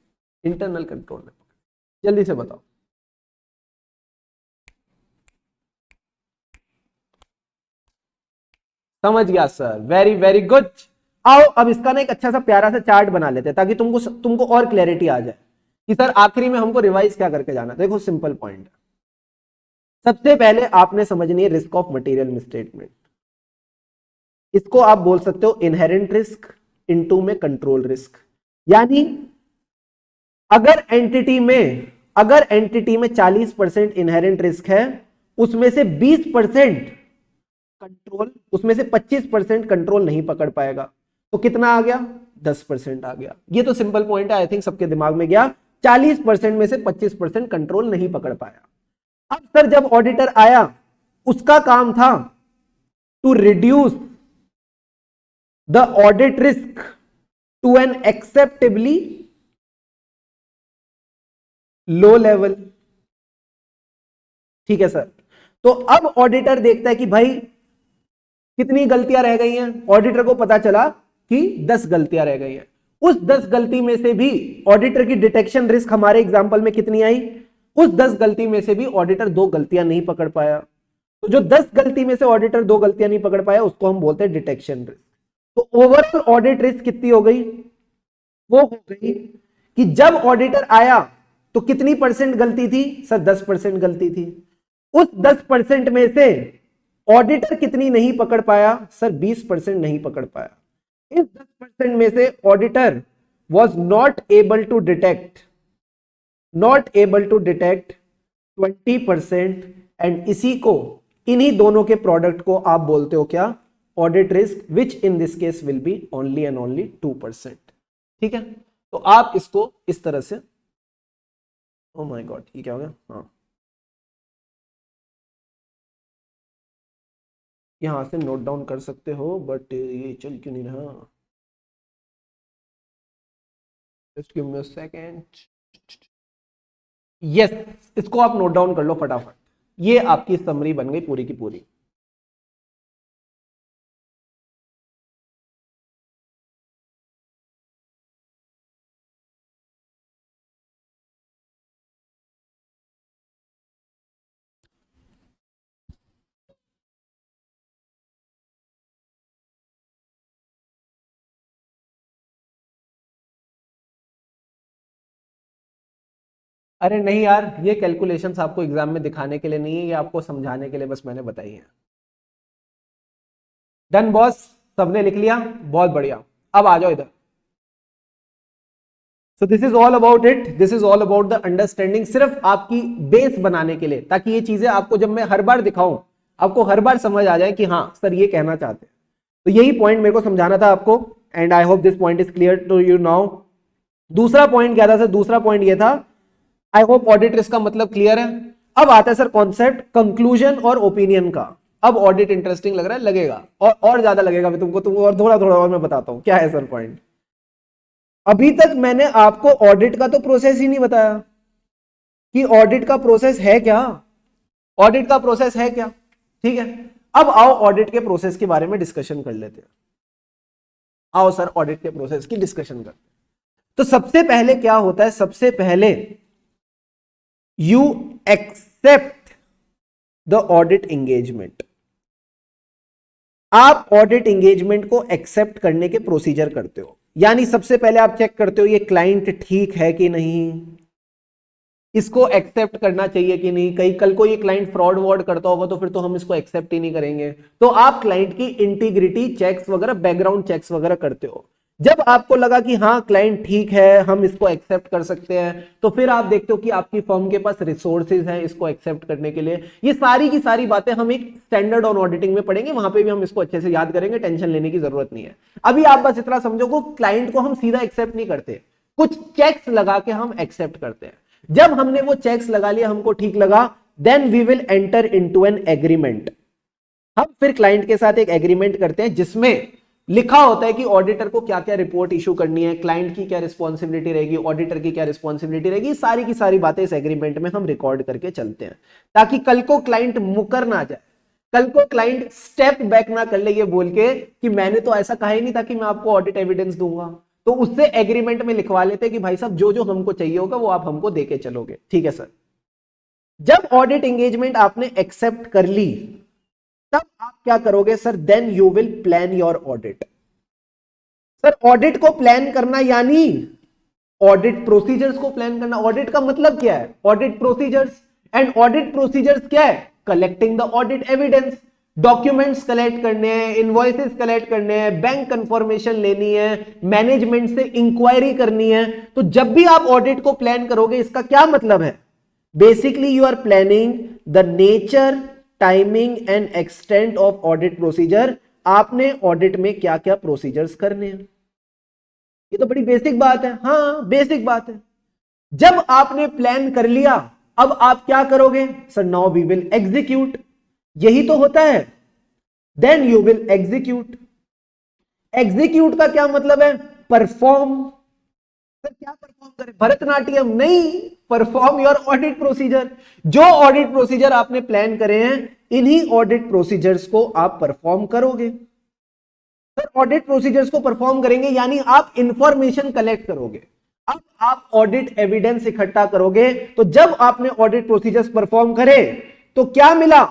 इंटरनल कंट्रोल ने पकड़े, जल्दी से बताओ। समझ गया सर, वेरी वेरी गुड। आओ अब इसका ना एक अच्छा सा प्यारा सा चार्ट बना लेते हैं, ताकि तुमको और क्लैरिटी आ जाए कि सर आखिरी में हमको रिवाइज क्या करके जाना। देखो सिंपल पॉइंट, सबसे पहले आपने समझनी है रिस्क ऑफ मटेरियल मिसस्टेटमेंट। इसको आप बोल सकते हो इनहेरेंट रिस्क इनटू में कंट्रोल रिस्क। यानी अगर एंटिटी में 40% इनहेरेंट रिस्क है, उसमें से 20% कंट्रोल, उसमें से 25% कंट्रोल नहीं पकड़ पाएगा, तो कितना आ गया? 10% आ गया। ये तो सिंपल पॉइंट है, आई थिंक सबके दिमाग में गया। 40% में से 25% कंट्रोल नहीं पकड़ पाया। अब सर जब ऑडिटर आया, उसका काम था to reduce the audit risk to an acceptably low level. ठीक है सर, तो अब ऑडिटर देखता है कि भाई कितनी गलतियां रह गई हैं। ऑडिटर को पता चला कि 10 गलतियां रह गई हैं। उस 10 गलती में से भी ऑडिटर की डिटेक्शन रिस्क हमारे एग्जांपल में कितनी आई? उस 10 गलती में से भी ऑडिटर 2 गलतियां नहीं पकड़ पाया। तो जो 10 गलती में से ऑडिटर 2 गलतियां नहीं पकड़ पाया, उसको हम बोलते हैं डिटेक्शन रिस्क। तो ओवरऑल ऑडिट रिस्क कितनी हो गई? वो हो गई कि जब ऑडिटर आया तो कितनी परसेंट गलती थी? सर 10% गलती थी। उस 10% में से ऑडिटर कितनी नहीं पकड़ पाया? सर 20% नहीं पकड़ पाया। इस 10% में से auditor was not able to detect 20%, and इसी को, इन्हीं दोनों के प्रोडक्ट को आप बोलते हो क्या? Audit risk, which in this case will be only and only 2%। ठीक है, तो आप इसको इस तरह से, ओ माय गॉड ये क्या हो गया? हाँ, यहां से नोट डाउन कर सकते हो, बट ये चल क्यों नहीं रहा? Just give me a second. Yes, इसको आप नोट डाउन कर लो फटाफट। ये आपकी समरी बन गई पूरी की पूरी। अरे नहीं यार, ये कैलकुलेशंस आपको एग्जाम में दिखाने के लिए नहीं है, ये आपको समझाने के लिए बस मैंने बताई है। डन बॉस, सबने लिख लिया, बहुत बढ़िया। अब आ जाओ इधर। So this is all about it, this is all about the understanding, सिर्फ आपकी बेस बनाने के लिए, ताकि ये चीजें आपको जब मैं हर बार दिखाऊं, आपको हर बार समझ आ जाए कि हाँ सर ये कहना चाहते हैं। तो यही पॉइंट मेरे को समझाना था आपको, and I hope this point is clear to you now. दूसरा पॉइंट क्या था सर? दूसरा पॉइंट ये था, आई होप ऑडिट रिस्क का मतलब क्लियर है। अब आता है सर कॉन्सेप्ट कंक्लूजन और ओपिनियन का। अब ऑडिट इंटरेस्टिंग लग रहा है, लगेगा और ज्यादा लगेगा भी तुमको और थोड़ा थोड़ा और मैं बताता हूं क्या है सर पॉइंट। अभी तक मैंने आपको ऑडिट का तो प्रोसेस ही नहीं बताया कि ऑडिट का प्रोसेस है क्या। ऑडिट का प्रोसेस है क्या? ठीक है, अब आओ ऑडिट के प्रोसेस के बारे में डिस्कशन कर लेते हैं। आओ सर ऑडिट के प्रोसेस की डिस्कशन करते हैं। तो सबसे पहले क्या होता है? सबसे पहले you accept the audit engagement. आप ऑडिट एंगेजमेंट को एक्सेप्ट करने के प्रोसीजर करते हो। यानी सबसे पहले आप चेक करते हो ये क्लाइंट ठीक है कि नहीं, इसको एक्सेप्ट करना चाहिए कि नहीं। कहीं कल को ये क्लाइंट फ्रॉड वॉर्ड करता होगा तो फिर तो हम इसको एक्सेप्ट ही नहीं करेंगे। तो आप क्लाइंट की इंटीग्रिटी चेक्स वगैरह, बैकग्राउंड चेक्स वगैरह करते हो। जब आपको लगा कि हाँ क्लाइंट ठीक है, हम इसको एक्सेप्ट कर सकते हैं, तो फिर आप देखते हो कि आपकी फर्म के पास रिसोर्सेज हैं इसको एक्सेप्ट करने के लिए। ये सारी की सारी बातें हम एक स्टैंडर्ड ऑन ऑडिटिंग में पढ़ेंगे, वहां पे भी हम इसको अच्छे से याद करेंगे, टेंशन लेने की जरूरत नहीं है। अभी आप बस इतना समझो कि क्लाइंट को हम सीधा एक्सेप्ट नहीं करते, कुछ चेक्स लगा के हम एक्सेप्ट करते हैं। जब हमने वो चेक्स लगा लिया, हमको ठीक लगा, then we will enter into an agreement. हम फिर क्लाइंट के साथ एक एग्रीमेंट करते हैं जिसमें लिखा होता है कि ऑडिटर को क्या क्या रिपोर्ट इशू करनी है, क्लाइंट की क्या रिस्पॉन्सिबिलिटी रहेगी, ऑडिटर की क्या रिस्पॉन्सिबिलिटी रहेगी, सारी की सारी बातें इस एग्रीमेंट में हम रिकॉर्ड करके चलते हैं, ताकि कल को क्लाइंट मुकर ना जाए, कल को क्लाइंट स्टेप बैक ना कर ले ये बोल के कि मैंने तो ऐसा कहा ही नहीं था कि मैं आपको ऑडिट एविडेंस दूंगा। तो उससे एग्रीमेंट में लिखवा लेते कि भाई साहब जो जो हमको चाहिए होगा वो आप हमको देके चलोगे। ठीक है सर। जब ऑडिट एंगेजमेंट आपने एक्सेप्ट कर ली तब आप क्या करोगे sir? Then you will plan your audit. Sir audit को प्लान करना यानी ऑडिट प्रोसीजर्स को प्लान करना। ऑडिट का मतलब क्या है? Audit procedures. And audit procedures क्या है? Collecting the audit evidence. Documents collect करने हैं, इनवॉइसेस कलेक्ट करने हैं, बैंक कंफर्मेशन लेनी है, मैनेजमेंट से इंक्वायरी करनी है। तो जब भी आप ऑडिट को प्लान करोगे इसका क्या मतलब है? Basically you are planning the nature, timing and extent of audit procedure. आपने ऑडिट में क्या क्या प्रोसीजर्स करने हैं। ये तो बड़ी बेसिक बात है। हाँ बेसिक बात है। जब आपने प्लान कर लिया अब आप क्या करोगे? Sir now we will execute. यही तो होता है। Then you will execute. Execute का क्या मतलब है? परफॉर्म। सर क्या परफॉर्म करें? भरतनाट्यम नहीं, परफॉर्म योर ऑडिट प्रोसीजर। जो ऑडिट प्रोसीजर आपने प्लान करे हैं इन्हीं ऑडिट प्रोसीजर्स को आप परफॉर्म करोगे। सर ऑडिट प्रोसीजर्स को परफॉर्म करेंगे यानी आप इंफॉर्मेशन कलेक्ट करोगे। अब आप ऑडिट एविडेंस इकट्ठा करोगे। तो जब आपने ऑडिट प्रोसीजर्स परफॉर्म करे तो क्या मिला?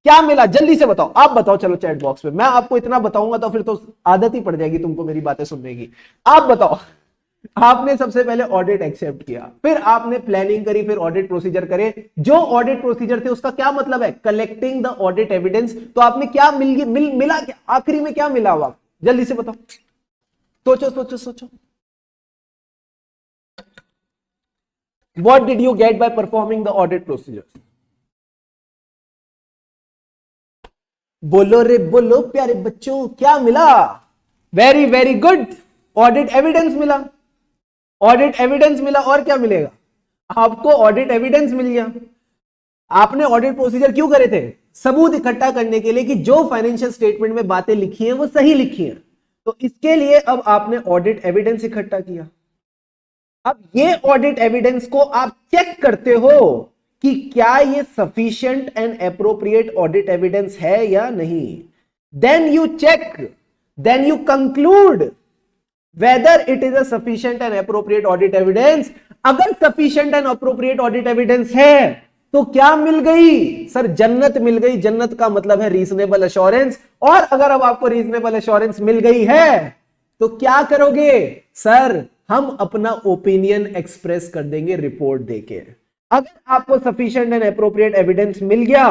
क्या मिला जल्दी से बताओ। आप बताओ चलो चैट बॉक्स में। मैं आपको इतना बताऊंगा तो फिर तो आदत ही पड़ जाएगी तुमको मेरी बातें सुनने की। आप बताओ। आपने सबसे पहले ऑडिट एक्सेप्ट किया, फिर आपने प्लानिंग करी, फिर ऑडिट प्रोसीजर करे। जो ऑडिट प्रोसीजर थे उसका क्या मतलब है? Collecting the audit evidence. तो आपने क्या मिला क्या? आखिरी में क्या मिला हुआ? जल्दी से बताओ। सोचो सोचो सोचो। What did you get by performing the audit procedure? बोलो रे बोलो प्यारे बच्चों, क्या मिला? Very very good. Audit evidence मिला। ऑडिट एविडेंस मिला और क्या मिलेगा? आपको ऑडिट एविडेंस मिल गया। आपने ऑडिट प्रोसीजर क्यों करे थे? सबूत इकट्ठा करने के लिए कि जो फाइनेंशियल स्टेटमेंट में बातें लिखी हैं वो सही लिखी हैं। तो इसके लिए अब आपने ऑडिट एविडेंस इकट्ठा किया। अब ये ऑडिट एविडेंस को आप चेक करते हो कि क्या ये sufficient and appropriate audit evidence है या नहीं। Then you check, then you conclude whether it is a sufficient and appropriate audit evidence। अगर sufficient and appropriate audit evidence है तो क्या मिल गई? सर जन्नत मिल गई। जन्नत का मतलब है रीजनेबल अश्योरेंस। और अगर अब आपको रीजनेबल अश्योरेंस मिल गई है तो क्या करोगे? सर हम अपना ओपिनियन एक्सप्रेस कर देंगे रिपोर्ट देके। अगर आपको सफिशिएंट एंड एप्रोप्रिएट एविडेंस मिल गया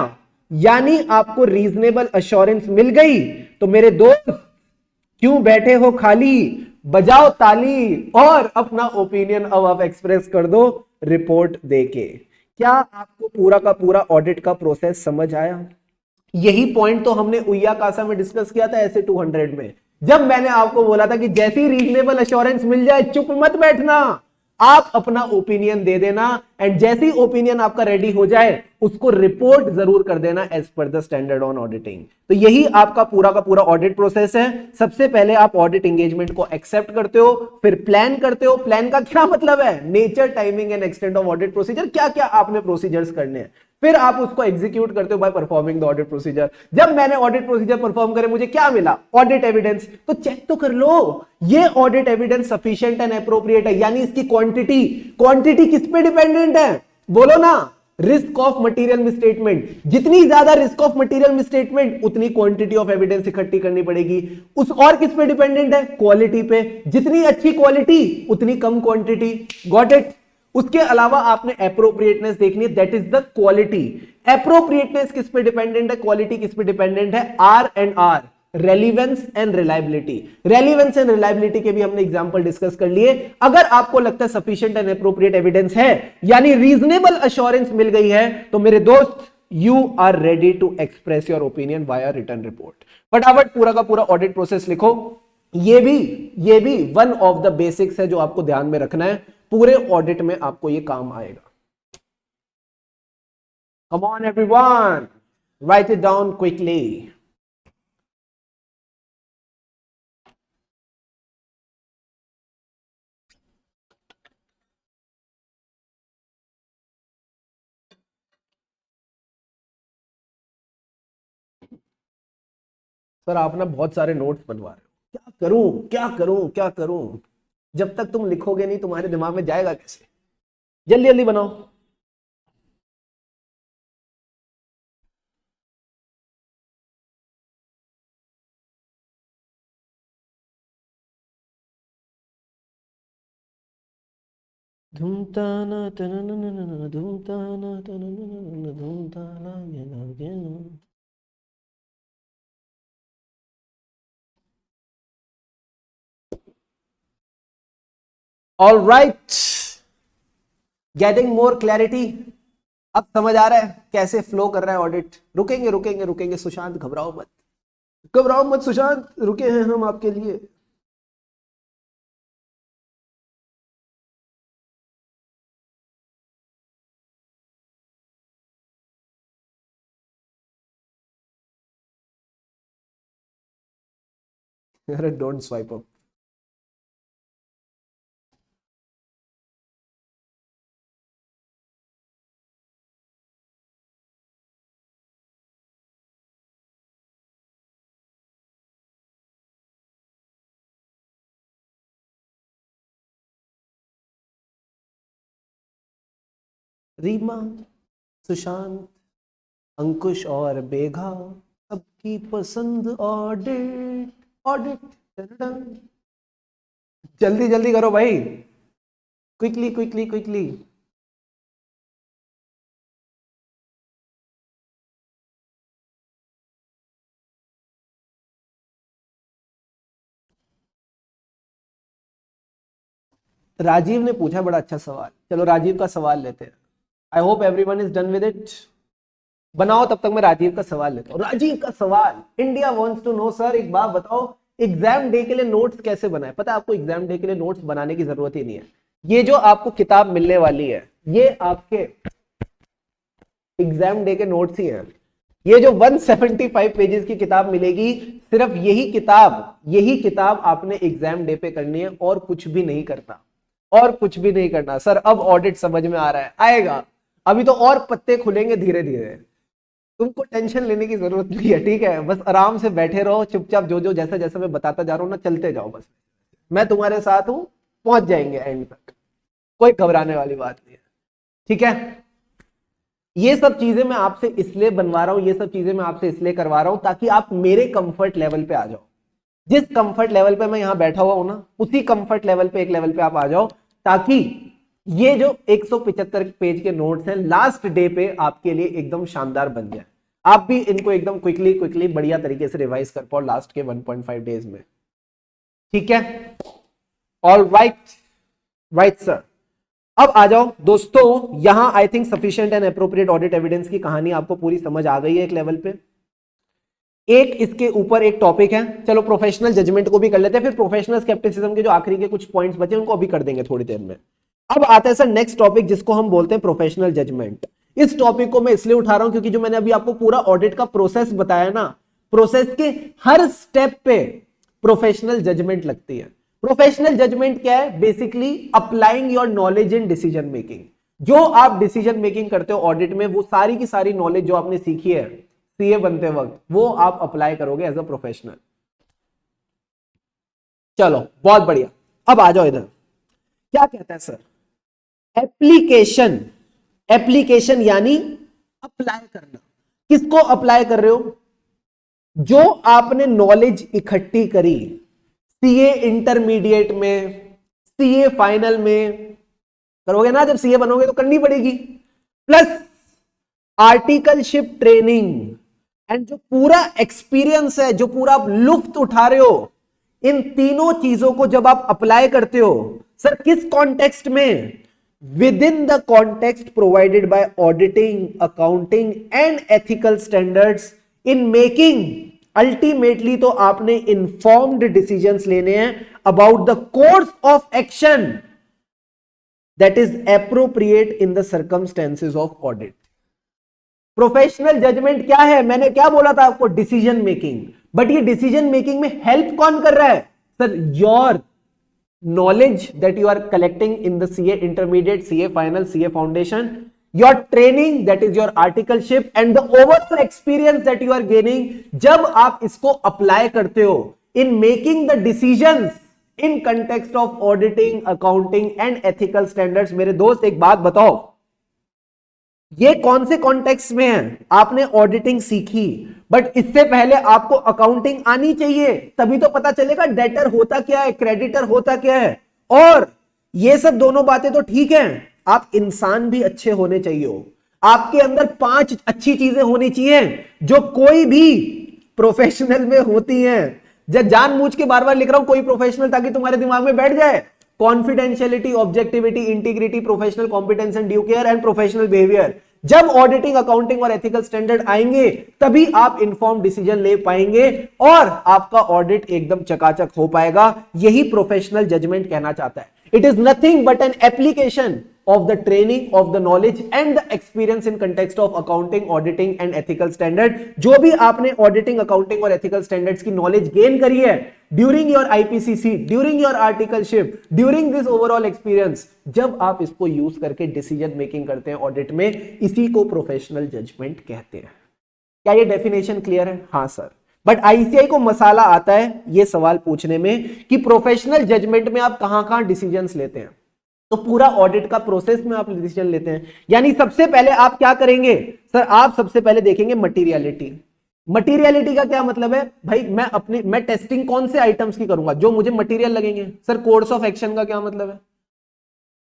यानी आपको रीजनेबल अश्योरेंस मिल गई तो मेरे दोस्त क्यों बैठे हो खाली? बजाओ ताली और अपना ओपिनियन अब आप एक्सप्रेस कर दो रिपोर्ट देके। क्या आपको पूरा का पूरा ऑडिट का प्रोसेस समझ आया? यही पॉइंट तो हमने उइया कासा में डिस्कस किया था ऐसे 200 में, जब मैंने आपको बोला था कि जैसी रीजनेबल एश्योरेंस मिल जाए चुप मत बैठना, आप अपना ओपिनियन दे देना। एंड जैसी ओपिनियन आपका रेडी हो जाए उसको रिपोर्ट जरूर कर देना as per the standard on auditing. तो यही आपका पूरा का पूरा ऑडिट प्रोसेस है। सबसे पहले आप ऑडिट एंगेजमेंट को एक्सेप्ट करते हो, फिर प्लान करते हो। प्लान का क्या मतलब है? Nature, timing and extent of audit procedure. क्या क्या आपने प्रोसीजर्स करने हैं, फिर आप उसको एग्जीक्यूट करते हो by performing the audit procedure. जब मैंने ऑडिट प्रोसीजर परफॉर्म करे मुझे क्या मिला? Audit evidence. तो चेक तो कर लो ये audit evidence sufficient and appropriate है, यानी इसकी क्वांटिटी। क्वांटिटी किस पे डिपेंडेंट है? बोलो ना। Risk of material misstatement. जितनी ज्यादा रिस्क ऑफ मटेरियल मिसस्टेटमेंट उतनी क्वांटिटी ऑफ एविडेंस इकट्ठी करनी पड़ेगी। उस और किस पे डिपेंडेंट है? क्वालिटी पे। जितनी अच्छी क्वालिटी उतनी कम क्वांटिटी। Got it? उसके अलावा आपने एप्रोप्रिएटनेस देखनी है, that is the quality. Appropriateness किस पे डिपेंडेंट है? क्वालिटी किस पे डिपेंडेंट है? R and R, relevance and reliability. Relevance and reliability के भी हमने एग्जांपल डिस्कस कर लिए। अगर आपको लगता है सफिशिएंट एंड एप्रोप्रिएट एविडेंस है यानी रीजनेबल अश्योरेंस मिल गई है तो मेरे दोस्त you are ready to express your opinion via return report. फटाफट पूरा का पूरा ऑडिट प्रोसेस लिखो। ये भी वन ऑफ द बेसिक्स है जो आपको ध्यान में रखना है। पूरे ऑडिट में आपको ये काम आएगा। कम on everyone, right it down quickly. Sir आप ना बहुत सारे नोट्स बनवा रहे हो, क्या करूं क्या करूं क्या करूं? जब तक तुम लिखोगे नहीं तुम्हारे दिमाग में जाएगा कैसे? जल्दी जल्दी बनाओ। धूमताना तननननन, धूमताना तननननन, धूमताना ये लगे ना। All right, getting more clarity. अब समझ आ रहा है कैसे फ्लो कर रहा है ऑडिट। रुकेंगे रुकेंगे रुकेंगे सुशांत, घबराओ मत, घबराओ मत सुशांत, रुके हैं हम आपके लिए। अरे don't swipe up. Reema, Sushant, Ankush और बेघा, सबकी पसंद ऑडिट। ऑडिट, जल्दी जल्दी करो भाई, क्विकली क्विकली क्विकली। राजीव ने पूछा बड़ा अच्छा सवाल, चलो राजीव का सवाल लेते हैं। I hope everyone is done with it. बनाओ तब तक मैं राजीव का सवाल लेता हूँ। राजीव का सवाल, India wants to know sir, एक बात बताओ, एग्जाम डे के लिए नोट्स कैसे बनाए? पता है आपको एग्जाम डे के लिए नोट्स बनाने की जरूरत ही नहीं है। ये जो आपको किताब मिलने वाली है ये आपके एग्जाम डे के नोट्स ही हैं। ये जो 175 पेजेस की किताब मिलेगी, सिर्फ यही किताब आपने एग्जाम डे पे करनी है और कुछ भी नहीं करना, और कुछ भी नहीं करना। सर अब ऑडिट समझ में आ रहा है, आएगा अभी तो और पत्ते खुलेंगे धीरे धीरे, तुमको टेंशन लेने की जरूरत नहीं है, ठीक है? बस आराम से बैठे रहो चुपचाप, जो जो जैसा जैसा मैं बताता जा रहा हूं ना चलते जाओ, बस मैं तुम्हारे साथ हूं, पहुंच जाएंगे एंड तक, कोई घबराने वाली बात नहीं है, ठीक है? ये सब चीजें मैं आपसे इसलिए बनवा रहा हूं, ये सब चीजें मैं आपसे इसलिए करवा रहा हूं ताकि आप मेरे कंफर्ट लेवल पे आ जाओ। जिस कंफर्ट लेवल पे मैं यहां बैठा हुआ हूं ना, उसी कंफर्ट लेवल पे एक लेवल पे आप आ जाओ, ताकि ये जो 175 पेज के नोट्स हैं लास्ट डे पे आपके लिए एकदम शानदार बन जाए, आप भी इनको एकदम क्विकली क्विकली बढ़िया तरीके से रिवाइज कर पाओ लास्ट के 1.5 डेज में, ठीक है? All right, right sir. अब आ जाओ दोस्तों, यहां I think sufficient and appropriate audit evidence की कहानी आपको पूरी समझ आ गई है एक लेवल पे। एक इसके ऊपर एक टॉपिक है, चलो प्रोफेशनल जजमेंट को भी कर लेते हैं, फिर प्रोफेशनल स्केप्टिसिज्म के जो आखिरी के कुछ पॉइंट्स बचे उनको अभी कर देंगे थोड़ी देर में। अब आता है सर नेक्स्ट टॉपिक जिसको हम बोलते हैं प्रोफेशनल जजमेंट। इस टॉपिक को मैं इसलिए उठा रहा हूं क्योंकि जो मैंने अभी आपको पूरा ऑडिट का प्रोसेस बताया ना, प्रोसेस के हर स्टेप पे प्रोफेशनल जजमेंट लगती है। प्रोफेशनल जजमेंट क्या है? Basically applying your knowledge in decision making. जो आप डिसीजन मेकिंग करते हो ऑडिट में, वो सारी की सारी नॉलेज जो आपने सीखी है सीए बनते वक्त, वो आप अप्लाई करोगे एज अ प्रोफेशनल। चलो बहुत बढ़िया, अब आ जाओ इधर। क्या कहता है सर? एप्लीकेशन, एप्लीकेशन यानी अप्लाई करना। किसको अप्लाई कर रहे हो? जो आपने नॉलेज इकट्ठी करी सीए इंटरमीडिएट में, सीए फाइनल में, करोगे ना, जब सीए बनोगे तो करनी पड़ेगी, प्लस आर्टिकलशिप ट्रेनिंग एंड जो पूरा एक्सपीरियंस है, जो पूरा आप लुफ्त उठा रहे हो, इन तीनों चीजों को जब आप अप्लाई करते हो सर, किस कॉन्टेक्स्ट में? Within the context provided by auditing, accounting and ethical standards in making, ultimately तो आपने इंफॉर्म्ड डिसीजंस लेने हैं about the course of action that is appropriate in the circumstances of audit. Professional judgement क्या है? मैंने क्या बोला था आपको? Decision making. बट ये डिसीजन मेकिंग में हेल्प कौन कर रहा है? Sir, your knowledge that you are collecting in the CA intermediate, CA final, CA foundation, your training, that is your articleship, and the overall experience that you are gaining जब आप इसको अप्लाई करते हो in making the decisions in context of auditing, accounting and ethical standards। मेरे दोस्त एक बात बताओ, ये कौन से कॉन्टेक्स्ट में है? आपने ऑडिटिंग सीखी, बट इससे पहले आपको अकाउंटिंग आनी चाहिए, तभी तो पता चलेगा डेटर होता क्या है, क्रेडिटर होता क्या है। और ये सब दोनों बातें तो ठीक हैं, आप इंसान भी अच्छे होने चाहिए हो। आपके अंदर 5 अच्छी चीजें होनी चाहिए जो कोई भी प्रोफेशनल में होती हैं। जब जानबूझ के बार बार लिख रहा हूं कोई प्रोफेशनल, ताकि तुम्हारे दिमाग में बैठ जाए। Confidentiality, objectivity, integrity, professional competence and due care and professional behaviour. जब ऑडिटिंग, अकाउंटिंग और एथिकल स्टैंडर्ड आएंगे तभी आप इन्फॉर्म डिसीजन ले पाएंगे और आपका ऑडिट एकदम चकाचक हो पाएगा। यही प्रोफेशनल जजमेंट कहना चाहता है। It is nothing but an application of the training, of the knowledge and the experience in context of accounting, auditing and ethical standard। जो भी आपने auditing, accounting और ethical standards की knowledge gain करी है during your IPCC, during your articleship, during this overall experience, जब आप इसको यूज करके डिसीजन मेकिंग करते हैं ऑडिट में, इसी को प्रोफेशनल जजमेंट कहते हैं। क्या ये डेफिनेशन क्लियर है? हाँ सर। बट आईसीआई को मसाला आता है ये सवाल पूछने में कि प्रोफेशनल जजमेंट में आप कहां डिसीजंस लेते हैं। तो पूरा ऑडिट का प्रोसेस में आप डिसीजन लेते हैं। यानी सबसे पहले आप क्या करेंगे? सर, आप सबसे पहले देखेंगे मटीरियलिटी। मटीरियलिटी का क्या मतलब है? भाई मैं टेस्टिंग कौन से आइटम्स की करूंगा? जो मुझे मटीरियल लगेंगे। सर, कोर्स ऑफ एक्शन का क्या मतलब है?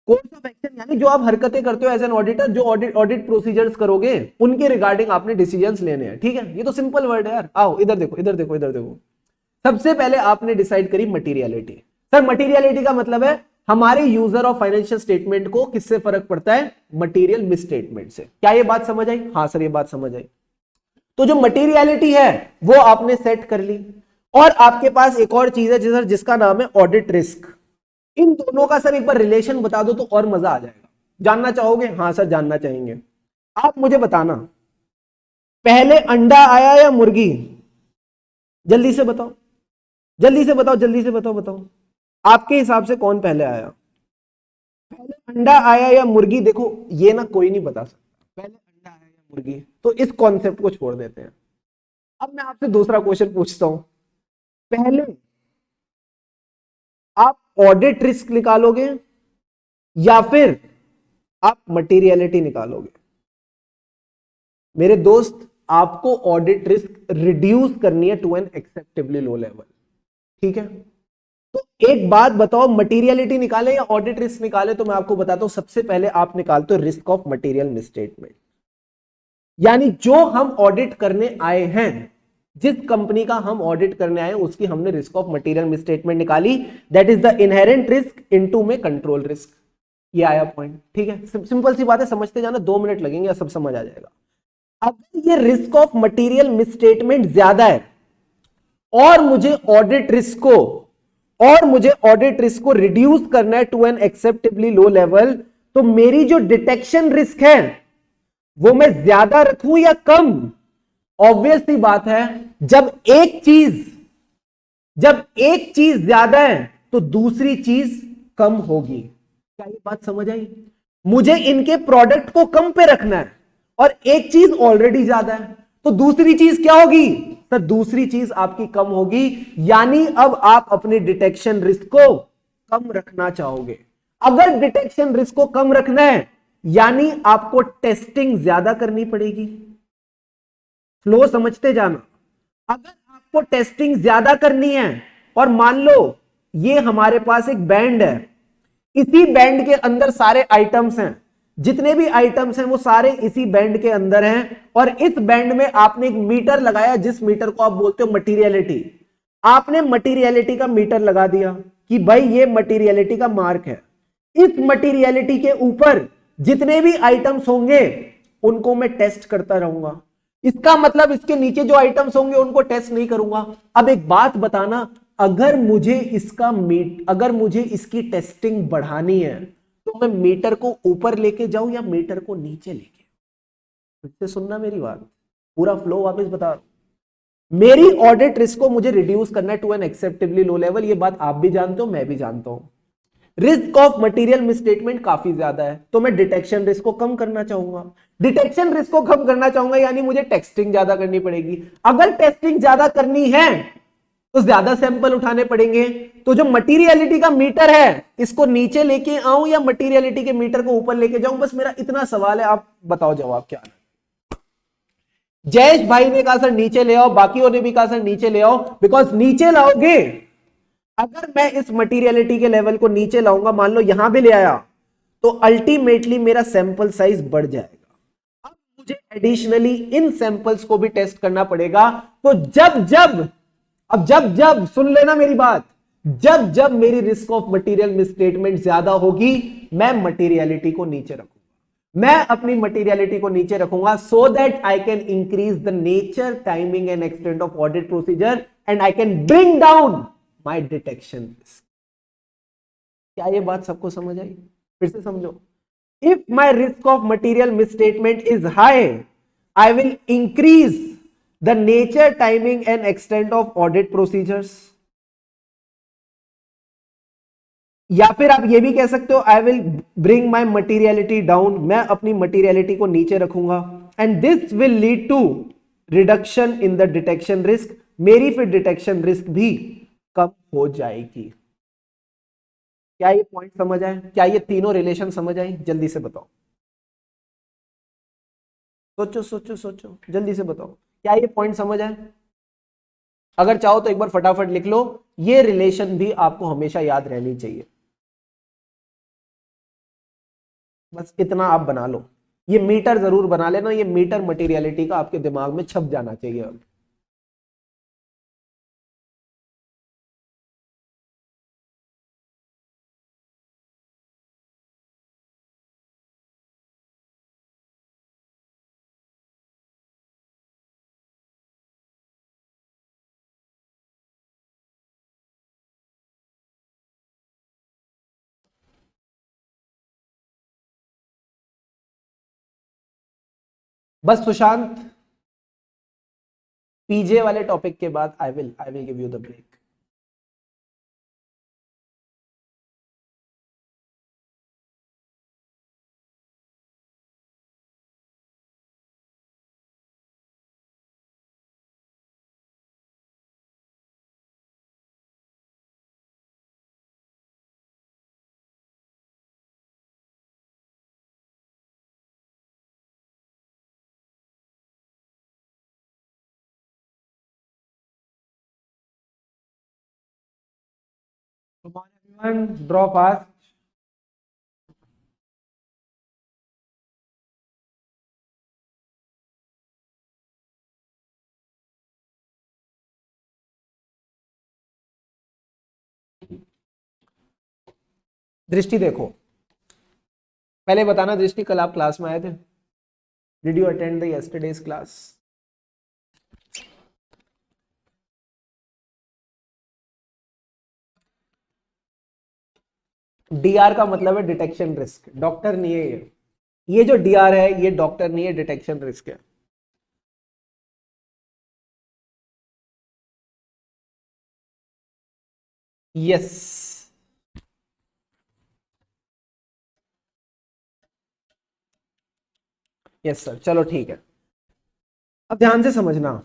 कोर्स ऑफ एक्शन यानी जो आप हरकतें करते हो एज एन ऑडिटर, जो ऑडिट प्रोसीजर्स करोगे उनके रिगार्डिंग आपने डिसीजंस लेने हैं। ठीक है, ये तो सिंपल वर्ड है यार। आओ इधर देखो, इधर देखो, इधर देखो। सबसे पहले आपने डिसाइड करी मटीरियलिटी। सर, मटीरियलिटी का मतलब है हमारे यूजर ऑफ फाइनेंशियल स्टेटमेंट को किससे फर्क पड़ता है? मटेरियल मिसस्टेटमेंट से। क्या ये बात समझ आई? हाँ सर, ये बात समझ आई। तो जो मटेरियलिटी है वो आपने सेट कर ली, और आपके पास एक और चीज है जिसका नाम है ऑडिट रिस्क। इन दोनों का सर एक बार रिलेशन बता दो तो और मजा आ जाएगा। जानना चाहोगे? हाँ सर, जानना चाहेंगे। आप मुझे बताना, पहले अंडा आया या मुर्गी? जल्दी से बताओ, जल्दी से बताओ, जल्दी से बताओ, बताओ आपके हिसाब से कौन पहले आया? पहले अंडा आया या मुर्गी? देखो, ये ना कोई नहीं बता सकता पहले अंडा आया या मुर्गी, तो इस कॉन्सेप्ट को छोड़ देते हैं। अब मैं आपसे दूसरा क्वेश्चन पूछता हूं, पहले आप ऑडिट रिस्क निकालोगे या फिर आप मटेरियलिटी निकालोगे? मेरे दोस्त, आपको ऑडिट रिस्क रिड्यूस करनी है to an acceptably low level. ठीक है, तो एक बात बताओ, मटेरियलिटी निकाले या ऑडिट रिस्क निकाले? तो मैं आपको बताता हूं, सबसे पहले आप निकालते हो रिस्क ऑफ मटेरियल मिसस्टेटमेंट। यानी जो हम ऑडिट करने आए हैं, जिस कंपनी का हम ऑडिट करने आए उसकी हमने रिस्क ऑफ मटेरियल मिसस्टेटमेंट निकाली। That is the inherent risk into में कंट्रोल रिस्क। ये आया पॉइंट। ठीक है, सिंपल सी बात है, समझते जाना, 2 मिनट लगेंगे, सब समझ आ जाएगा। अगर ये रिस्क ऑफ मटेरियल मिसस्टेटमेंट ज्यादा है और मुझे ऑडिट रिस्क को रिड्यूस करना है to an acceptably low level, तो मेरी जो डिटेक्शन रिस्क है वो मैं ज्यादा रखूं या कम? ऑब्वियस सी बात है, जब एक चीज ज्यादा है तो दूसरी चीज कम होगी। क्या ये बात समझ आई? मुझे इनके प्रोडक्ट को कम पे रखना है और एक चीज ऑलरेडी ज्यादा है, तो दूसरी चीज क्या होगी? तो दूसरी चीज आपकी कम होगी। यानी अब आप अपने डिटेक्शन रिस्क को कम रखना चाहोगे। अगर डिटेक्शन रिस्क को कम रखना है यानी आपको टेस्टिंग ज्यादा करनी पड़ेगी। फ्लो समझते जाना। अगर आपको टेस्टिंग ज्यादा करनी है और मान लो ये हमारे पास एक बैंड है, इसी बैंड के अंदर सारे आइटम्स हैं, जितने भी आइटम्स हैं वो सारे इसी बैंड के अंदर हैं, और इस बैंड में आपने एक मीटर लगाया जिस मीटर को आप बोलते हो मटीरियलिटी। आपने मटीरियलिटी का मीटर लगा दिया कि भाई ये मटीरियलिटी का मार्क है। इस मटीरियलिटी के ऊपर जितने भी आइटम्स होंगे उनको मैं टेस्ट करता रहूंगा। इसका मतलब इसके नीचे जो आइटम्स होंगे उनको टेस्ट नहीं करूंगा। अब एक बात बताना, अगर मुझे इसकी टेस्टिंग बढ़ानी है तो मैं मीटर को ऊपर लेके जाऊं या मीटर को नीचे लेके? फिर से सुनना मेरी बात, पूरा फ्लो वापस बता रहा हूं। मेरी ऑडिट रिस्क को मुझे रिड्यूस करना है to an acceptably low level, ये बात आप भी जानते हो, मैं भी जानता हूं। रिस्क ऑफ मटेरियल मिसस्टेटमेंट काफी ज्यादा है, तो मैं डिटेक्शन रिस्क को कम करना चाहूंगा। डिटेक्शन रिस्क को कम करना चाहूंगा यानी मुझे टेस्टिंग ज्यादा करनी पड़ेगी। अगर टेस्टिंग ज्यादा करनी है तो ज्यादा सैंपल उठाने पड़ेंगे। तो जो मटीरियलिटी का मीटर है इसको नीचे लेके आऊं या मटीरियलिटी के मीटर को ऊपर लेके जाऊं, बस मेरा इतना सवाल है, आप बताओ जवाब क्या है। जयेश भाई ने कहा सर नीचे ले आओ, बाकियों ने भी कहा सर नीचे ले आओ, बिकॉज नीचे लाओगे, अगर मैं इस मटीरियलिटी के लेवल को नीचे लाऊंगा, मान लो यहां भी ले आया, तो अल्टीमेटली मेरा सैंपल साइज बढ़ जाएगा। अब मुझे एडिशनली इन सैंपल्स को भी टेस्ट करना पड़ेगा। तो जब सुन लेना मेरी बात, जब मेरी रिस्क ऑफ मटेरियल मिसस्टेटमेंट ज्यादा होगी, मैं मटेरियलिटी को नीचे रखूंगा, मैं अपनी मटेरियलिटी को नीचे रखूंगा, so that I can increase the nature, timing and extent of audit procedure and I can bring down my detection risk. क्या ये बात सबको समझ आई? फिर से समझो। If my risk of material misstatement is high, I will increase the nature, timing and extent of audit procedures। या फिर आप ये भी कह सकते हो I will bring my materiality down, मैं अपनी मटीरियलिटी को नीचे रखूंगा, and this will lead to reduction in the detection risk, मेरी फिर डिटेक्शन रिस्क भी कम हो जाएगी। क्या ये पॉइंट समझ आए? क्या ये तीनों रिलेशन समझ आई? जल्दी से बताओ, सोचो सोचो सोचो, जल्दी से बताओ, क्या ये पॉइंट समझ आए? अगर चाहो तो एक बार फटाफट लिख लो, ये रिलेशन भी आपको हमेशा याद रहनी चाहिए। बस इतना आप बना लो, ये मीटर जरूर बना लेना, ये मीटर मटेरियलिटी का आपके दिमाग में छप जाना चाहिए। अब बस सुशांत, पीजे वाले टॉपिक के बाद I will give you the break. Come on everyone, draw fast. दृष्टि देखो, पहले बताना दृष्टि, कल आप क्लास में आए थे? Did you attend the yesterday's class? DR का मतलब है डिटेक्शन रिस्क, डॉक्टर नहीं है ये जो डीआर है ये डॉक्टर नहीं है, डिटेक्शन रिस्क है। यस यस सर, चलो ठीक है। अब ध्यान से समझना,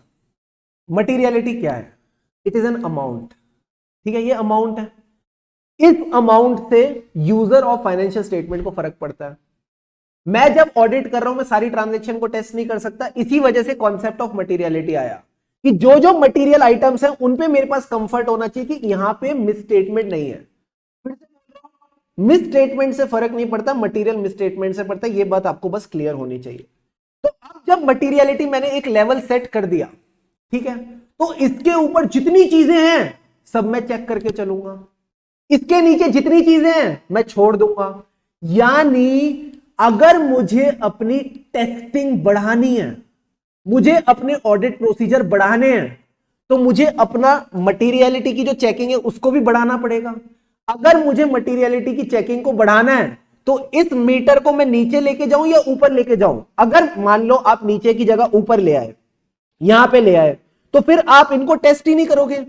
मटीरियलिटी क्या है? इट इज एन अमाउंट, ठीक है, ये अमाउंट है। इस अमाउंट से यूजर ऑफ फाइनेंशियल स्टेटमेंट को फर्क पड़ता है। मैं जब ऑडिट कर रहा हूं, मैं सारी ट्रांजैक्शन को टेस्ट नहीं कर सकता, इसी वजह से कॉन्सेप्ट ऑफ मटीरियलिटी आया कि जो जो मटीरियल आइटम्स हैं उन पे मेरे पास कंफर्ट होना चाहिए कि यहां पे मिसस्टेटमेंट नहीं है। मिसस्टेटमेंट से फर्क नहीं पड़ता, मटीरियल मिसस्टेटमेंट से पड़ता है, ये बात आपको बस क्लियर होनी चाहिए। तो अब जब मटीरियलिटी मैंने एक लेवल सेट कर दिया, ठीक है, तो इसके ऊपर जितनी चीजें हैं सब मैं चेक करके चलूंगा, इसके नीचे जितनी चीजें हैं मैं छोड़ दूंगा। यानी अगर मुझे अपनी टेस्टिंग बढ़ानी है, मुझे अपने ऑडिट प्रोसीजर बढ़ाने हैं, तो मुझे अपना मटीरियलिटी की जो चेकिंग है उसको भी बढ़ाना पड़ेगा। अगर मुझे मटीरियलिटी की चेकिंग को बढ़ाना है तो इस मीटर को मैं नीचे लेके जाऊं या ऊपर लेके जाऊं? अगर मान लो आप नीचे की जगह ऊपर ले आए, यहां पे ले आए, तो फिर आप इनको टेस्ट ही नहीं करोगे,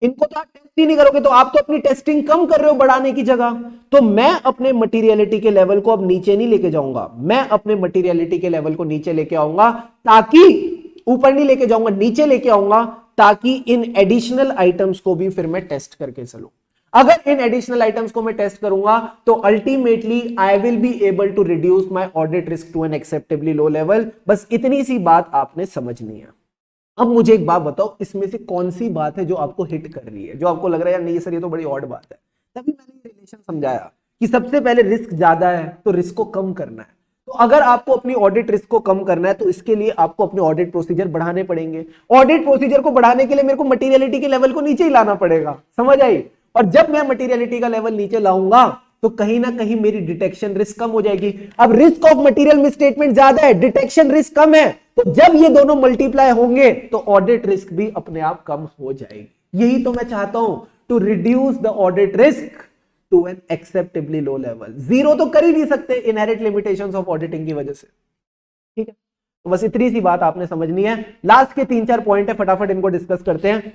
इनको तो आप टेस्ट ही नहीं करोगे, तो आप तो अपनी टेस्टिंग कम कर रहे हो बढ़ाने की जगह। तो मैं अपने मटीरियलिटी के लेवल को अब नीचे नहीं लेके जाऊंगा, मैं अपने मटीरियलिटी के लेवल को नीचे लेके आऊंगा, ताकि ऊपर नहीं लेके जाऊंगा, नीचे लेके आऊंगा, ताकि इन एडिशनल आइटम्स को भी फिर मैं टेस्ट करके चलूं। अगर इन एडिशनल आइटम्स को मैं टेस्ट करूंगा तो ultimately I will be able to reduce my audit risk to an acceptably low level. बस इतनी सी बात आपने समझनी है। अब मुझे एक बात बताओ, इसमें से कौन सी बात है जो आपको हिट कर रही है, जो आपको लग रहा है यार नहीं सर ये तो बड़ी ऑड बात है? तभी मैंने ये रिलेशन समझाया कि सबसे पहले रिस्क ज्यादा है तो रिस्क को कम करना है। तो अगर आपको अपनी ऑडिट रिस्क को कम करना है तो इसके लिए आपको अपने ऑडिट प्रोसीजर बढ़ाने पड़ेंगे। ऑडिट प्रोसीजर को बढ़ाने के लिए मेरे को मटीरियलिटी के लेवल को नीचे ही लाना पड़ेगा, समझ आई? और जब मैं मटीरियलिटी का लेवल नीचे लाऊंगा तो कहीं ना कहीं मेरी डिटेक्शन रिस्क कम हो जाएगी। अब रिस्क ऑफ मटेरियल मिसस्टेटमेंट ज्यादा है, डिटेक्शन रिस्क कम है, तो जब ये दोनों मल्टीप्लाई होंगे तो ऑडिट रिस्क भी अपने आप कम हो जाएगी। यही तो मैं चाहता हूं, to reduce the audit risk to an acceptably low level. Zero तो कर ही नहीं सकते इनहेरेंट लिमिटेशंस ऑफ ऑडिटिंग की वजह से। ठीक है, तो बस इतनी सी बात आपने समझनी है। लास्ट के 3-4 पॉइंट है, फटाफट इनको डिस्कस करते हैं।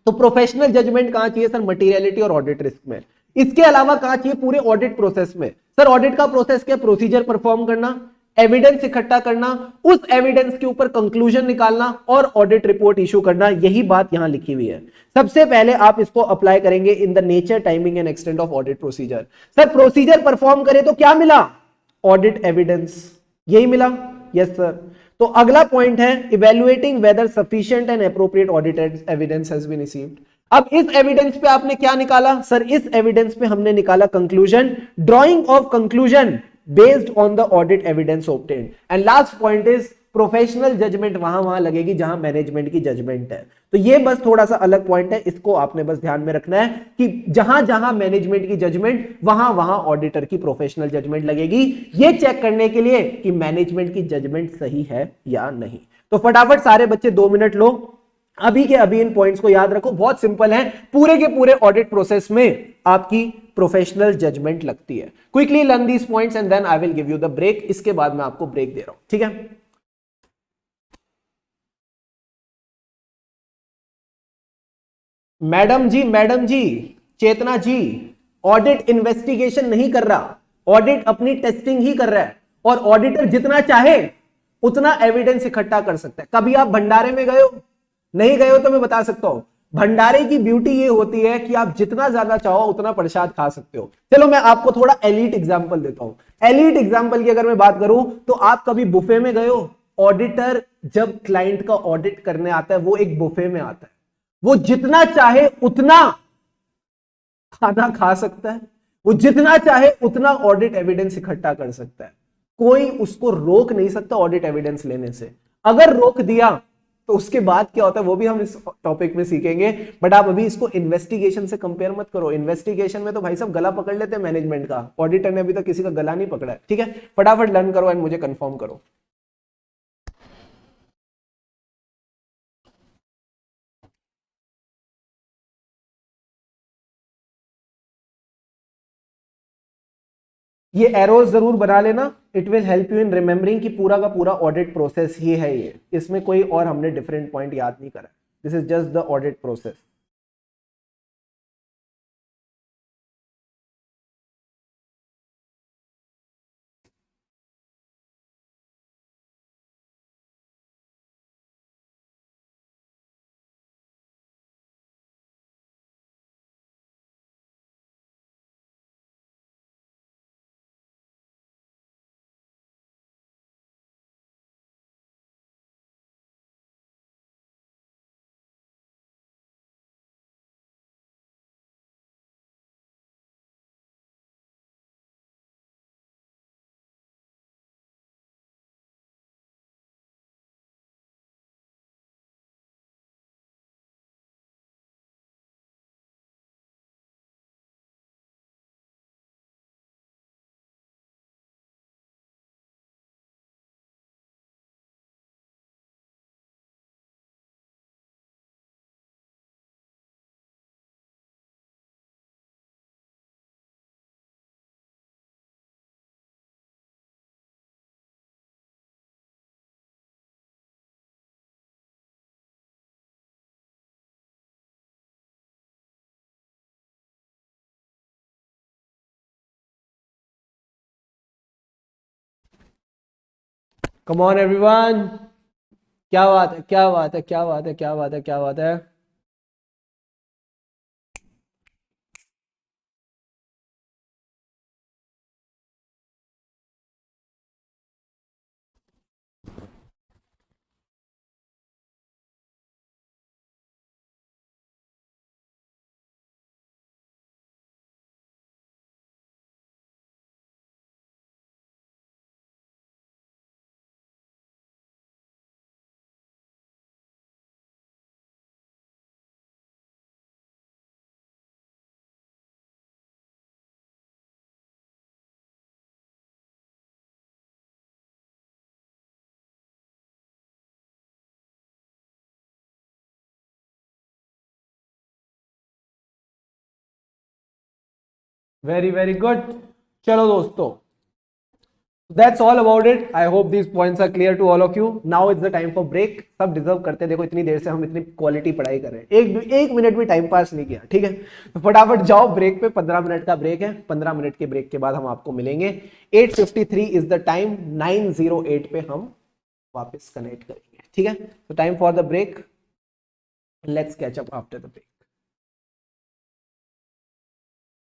तो प्रोफेशनल जजमेंट कहां चाहिए सर? मटीरियलिटी और ऑडिट रिस्क में। इसके अलावा कहां चाहिए? पूरे ऑडिट प्रोसेस में। सर ऑडिट का प्रोसेस क्या? प्रोसीजर परफॉर्म करना, एविडेंस इकट्ठा करना, उस एविडेंस के ऊपर कंक्लूजन निकालना और ऑडिट रिपोर्ट इशू करना। यही बात यहां लिखी हुई है। सबसे पहले आप इसको अप्लाई करेंगे in the nature, timing and extent of audit procedure. Sir procedure perform करे तो क्या मिला? ऑडिट एविडेंस, यही मिला। Yes sir. तो अगला पॉइंट है evaluating whether sufficient and appropriate audited evidence has been received. अब इस एविडेंस पे आपने क्या निकाला? सर इस एविडेंस पे हमने निकाला conclusion, drawing of conclusion based on the audit evidence obtained. And last point is professional judgement वहां लगेगी जहां मैनेजमेंट की जजमेंट है। तो ये बस थोड़ा सा अलग पॉइंट है, इसको आपने बस ध्यान में रखना है कि जहां जहां मैनेजमेंट की जजमेंट वहां वहां ऑडिटर की प्रोफेशनल जजमेंट लगेगी, ये चेक करने के लिए कि मैनेजमेंट की जजमेंट सही है या नहीं। तो फटाफट सारे बच्चे 2 मिनट लो, अभी के अभी इन पॉइंट्स को याद रखो, बहुत सिंपल है। पूरे के पूरे ऑडिट प्रोसेस में आपकी प्रोफेशनल जजमेंट लगती है। Quickly learn these points and then I will give you the break. इसके बाद मैं आपको ब्रेक दे रहा हूं, ठीक है? मैडम जी, चेतना जी, ऑडिट इन्वेस्टिगेशन नहीं कर रहा, ऑडिट अपनी टेस्टिंग ही कर रहा है। और ऑडिटर जितना चाहे उतना एविडेंस इकट्ठा कर सकता है। कभी आप भंडारे में गए हो? नहीं गए हो तो मैं बता सकता हूं, भंडारे की ब्यूटी ये होती है कि आप जितना ज्यादा चाहो उतना प्रसाद खा सकते हो। चलो मैं आपको थोड़ा एलीट एग्जांपल देता हूं। एलीट एग्जांपल की अगर मैं बात करूं तो आप कभी बुफे में गए हो? ऑडिटर जब क्लाइंट का ऑडिट करने आता है वो एक बुफे में आता है, वो जितना चाहे उतना खाना खा सकता है, वो जितना चाहे उतना ऑडिट एविडेंस इकट्ठा कर सकता है। कोई उसको रोक नहीं सकता ऑडिट एविडेंस लेने से। अगर रोक दिया तो उसके बाद क्या होता है वो भी हम इस टॉपिक में सीखेंगे। बट आप अभी इसको इन्वेस्टिगेशन से कंपेयर मत करो। इन्वेस्टिगेशन में तो भाई साहब गला पकड़ लेते हैं मैनेजमेंट का, ऑडिटर ने अभी तक किसी का गला नहीं पकड़ा है। ठीक है, फटाफट लर्न करो एंड मुझे कंफर्म करो। ये एरोज जरूर बना लेना, it will help you in remembering कि पूरा का पूरा ऑडिट प्रोसेस ही है ये, इसमें कोई और हमने डिफरेंट पॉइंट याद नहीं करा। This is just the audit process. Come on everyone, क्या बात है, क्या बात है, क्या बात है, क्या बात है, क्या बात है। Very very good. चलो दोस्तों, that's all about it. I hope these points are clear to all of you. Now it's the time for break. सब डिजर्व करते हैं, देखो इतनी देर से हम इतनी क्वालिटी पढ़ाई कर रहे हैं, एक मिनट भी टाइम पास नहीं किया, ठीक है। तो फटाफट जाओ ब्रेक पे, 15 मिनट का ब्रेक है। 15 मिनट के ब्रेक के बाद हम आपको मिलेंगे। 8:53 इज द टाइम, 9:08 पे हम वापस कनेक्ट करेंगे, ठीक है। तो time for the break, let's catch up after the break.